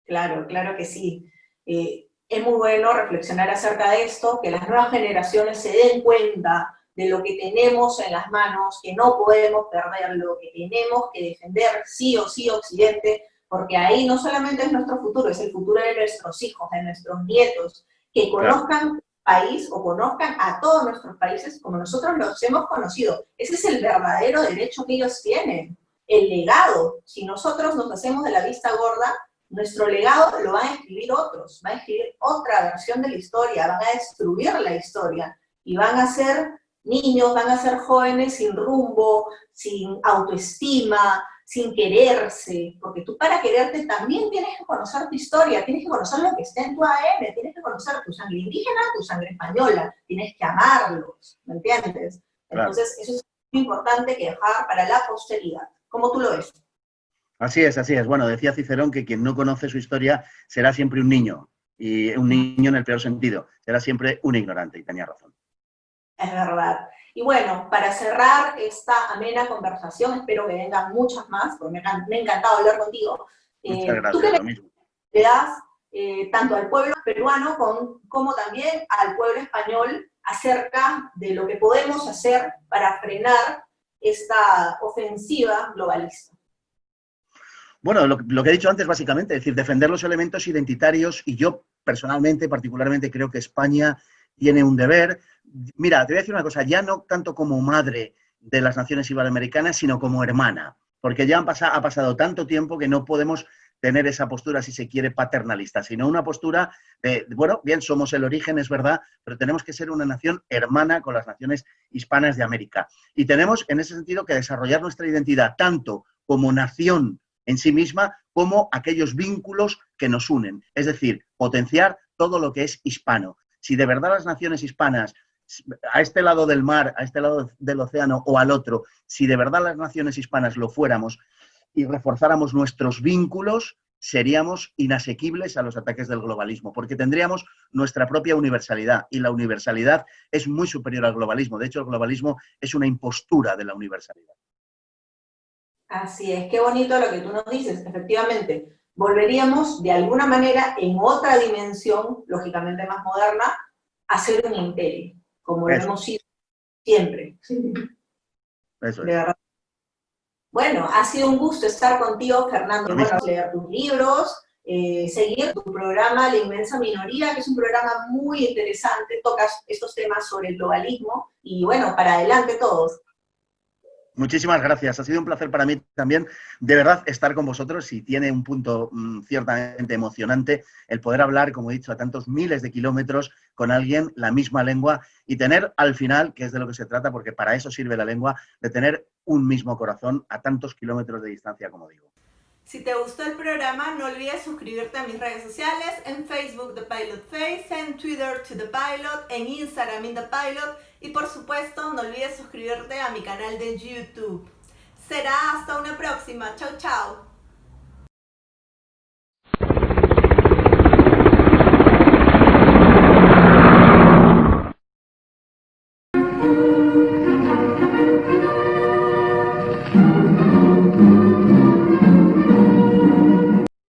Speaker 4: Claro, claro que sí. Es muy bueno reflexionar acerca de esto, que las nuevas generaciones se den cuenta de lo que tenemos en las manos, que no podemos perderlo, que tenemos que defender sí o sí Occidente, porque ahí no solamente es nuestro futuro, es el futuro de nuestros hijos, de nuestros nietos, que conozcan país o conozcan a todos nuestros países como nosotros los hemos conocido. Ese es el verdadero derecho que ellos tienen, el legado. Si nosotros nos hacemos de la vista gorda, nuestro legado lo van a escribir otros, van a escribir otra versión de la historia, van a destruir la historia y van a ser niños, van a ser jóvenes sin rumbo, sin autoestima, sin quererse, porque tú para quererte también tienes que conocer tu historia, tienes que conocer lo que está en tu ADN, tienes que conocer tu sangre indígena, tu sangre española, tienes que amarlos, ¿me entiendes? Entonces, claro, eso es muy importante que dejar para la posteridad. ¿Cómo tú lo ves?
Speaker 3: Así es, así es. Bueno, decía Cicerón que quien no conoce su historia será siempre un niño, y un niño en el peor sentido, será siempre un ignorante, y tenía razón.
Speaker 4: Es verdad. Y bueno, para cerrar esta amena conversación, espero que vengan muchas más, porque me ha encantado hablar contigo.
Speaker 3: Muchas gracias,
Speaker 4: ¿tú qué
Speaker 3: lo mismo.
Speaker 4: Le das tanto al pueblo peruano como también al pueblo español acerca de lo que podemos hacer para frenar esta ofensiva globalista?
Speaker 3: Bueno, lo que he dicho antes, básicamente, es decir, defender los elementos identitarios, y yo personalmente, particularmente, creo que España tiene un deber. Mira, te voy a decir una cosa, ya no tanto como madre de las naciones iberoamericanas, sino como hermana, porque ya ha pasado tanto tiempo que no podemos tener esa postura, si se quiere, paternalista, sino una postura de, bueno, bien, somos el origen, es verdad, pero tenemos que ser una nación hermana con las naciones hispanas de América. Y tenemos, en ese sentido, que desarrollar nuestra identidad tanto como nación en sí misma, como aquellos vínculos que nos unen. Es decir, potenciar todo lo que es hispano. Si de verdad las naciones hispanas, a este lado del mar, a este lado del océano o al otro, si de verdad las naciones hispanas lo fuéramos y reforzáramos nuestros vínculos, seríamos inasequibles a los ataques del globalismo, porque tendríamos nuestra propia universalidad, y la universalidad es muy superior al globalismo. De hecho, el globalismo es una impostura de la universalidad.
Speaker 4: Así es, qué bonito lo que tú nos dices, efectivamente. Volveríamos de alguna manera en otra dimensión, lógicamente más moderna, a ser un imperio, como lo hemos sido siempre.
Speaker 3: Eso es.
Speaker 4: De verdad. Bueno, ha sido un gusto estar contigo, Fernando. Bueno, leer tus libros, seguir tu programa La Inmensa Minoría, que es un programa muy interesante, tocas estos temas sobre el globalismo, y bueno, para adelante todos.
Speaker 3: Muchísimas gracias, ha sido un placer para mí también, de verdad, estar con vosotros, y tiene un punto ciertamente emocionante el poder hablar, como he dicho, a tantos miles de kilómetros con alguien la misma lengua, y tener al final, que es de lo que se trata, porque para eso sirve la lengua, de tener un mismo corazón a tantos kilómetros de distancia, como digo.
Speaker 2: Si te gustó el programa, no olvides suscribirte a mis redes sociales, en Facebook The Pilot Face, en Twitter To The Pilot, en Instagram In The Pilot y por supuesto no olvides suscribirte a mi canal de YouTube. Será hasta una próxima. Chau chau.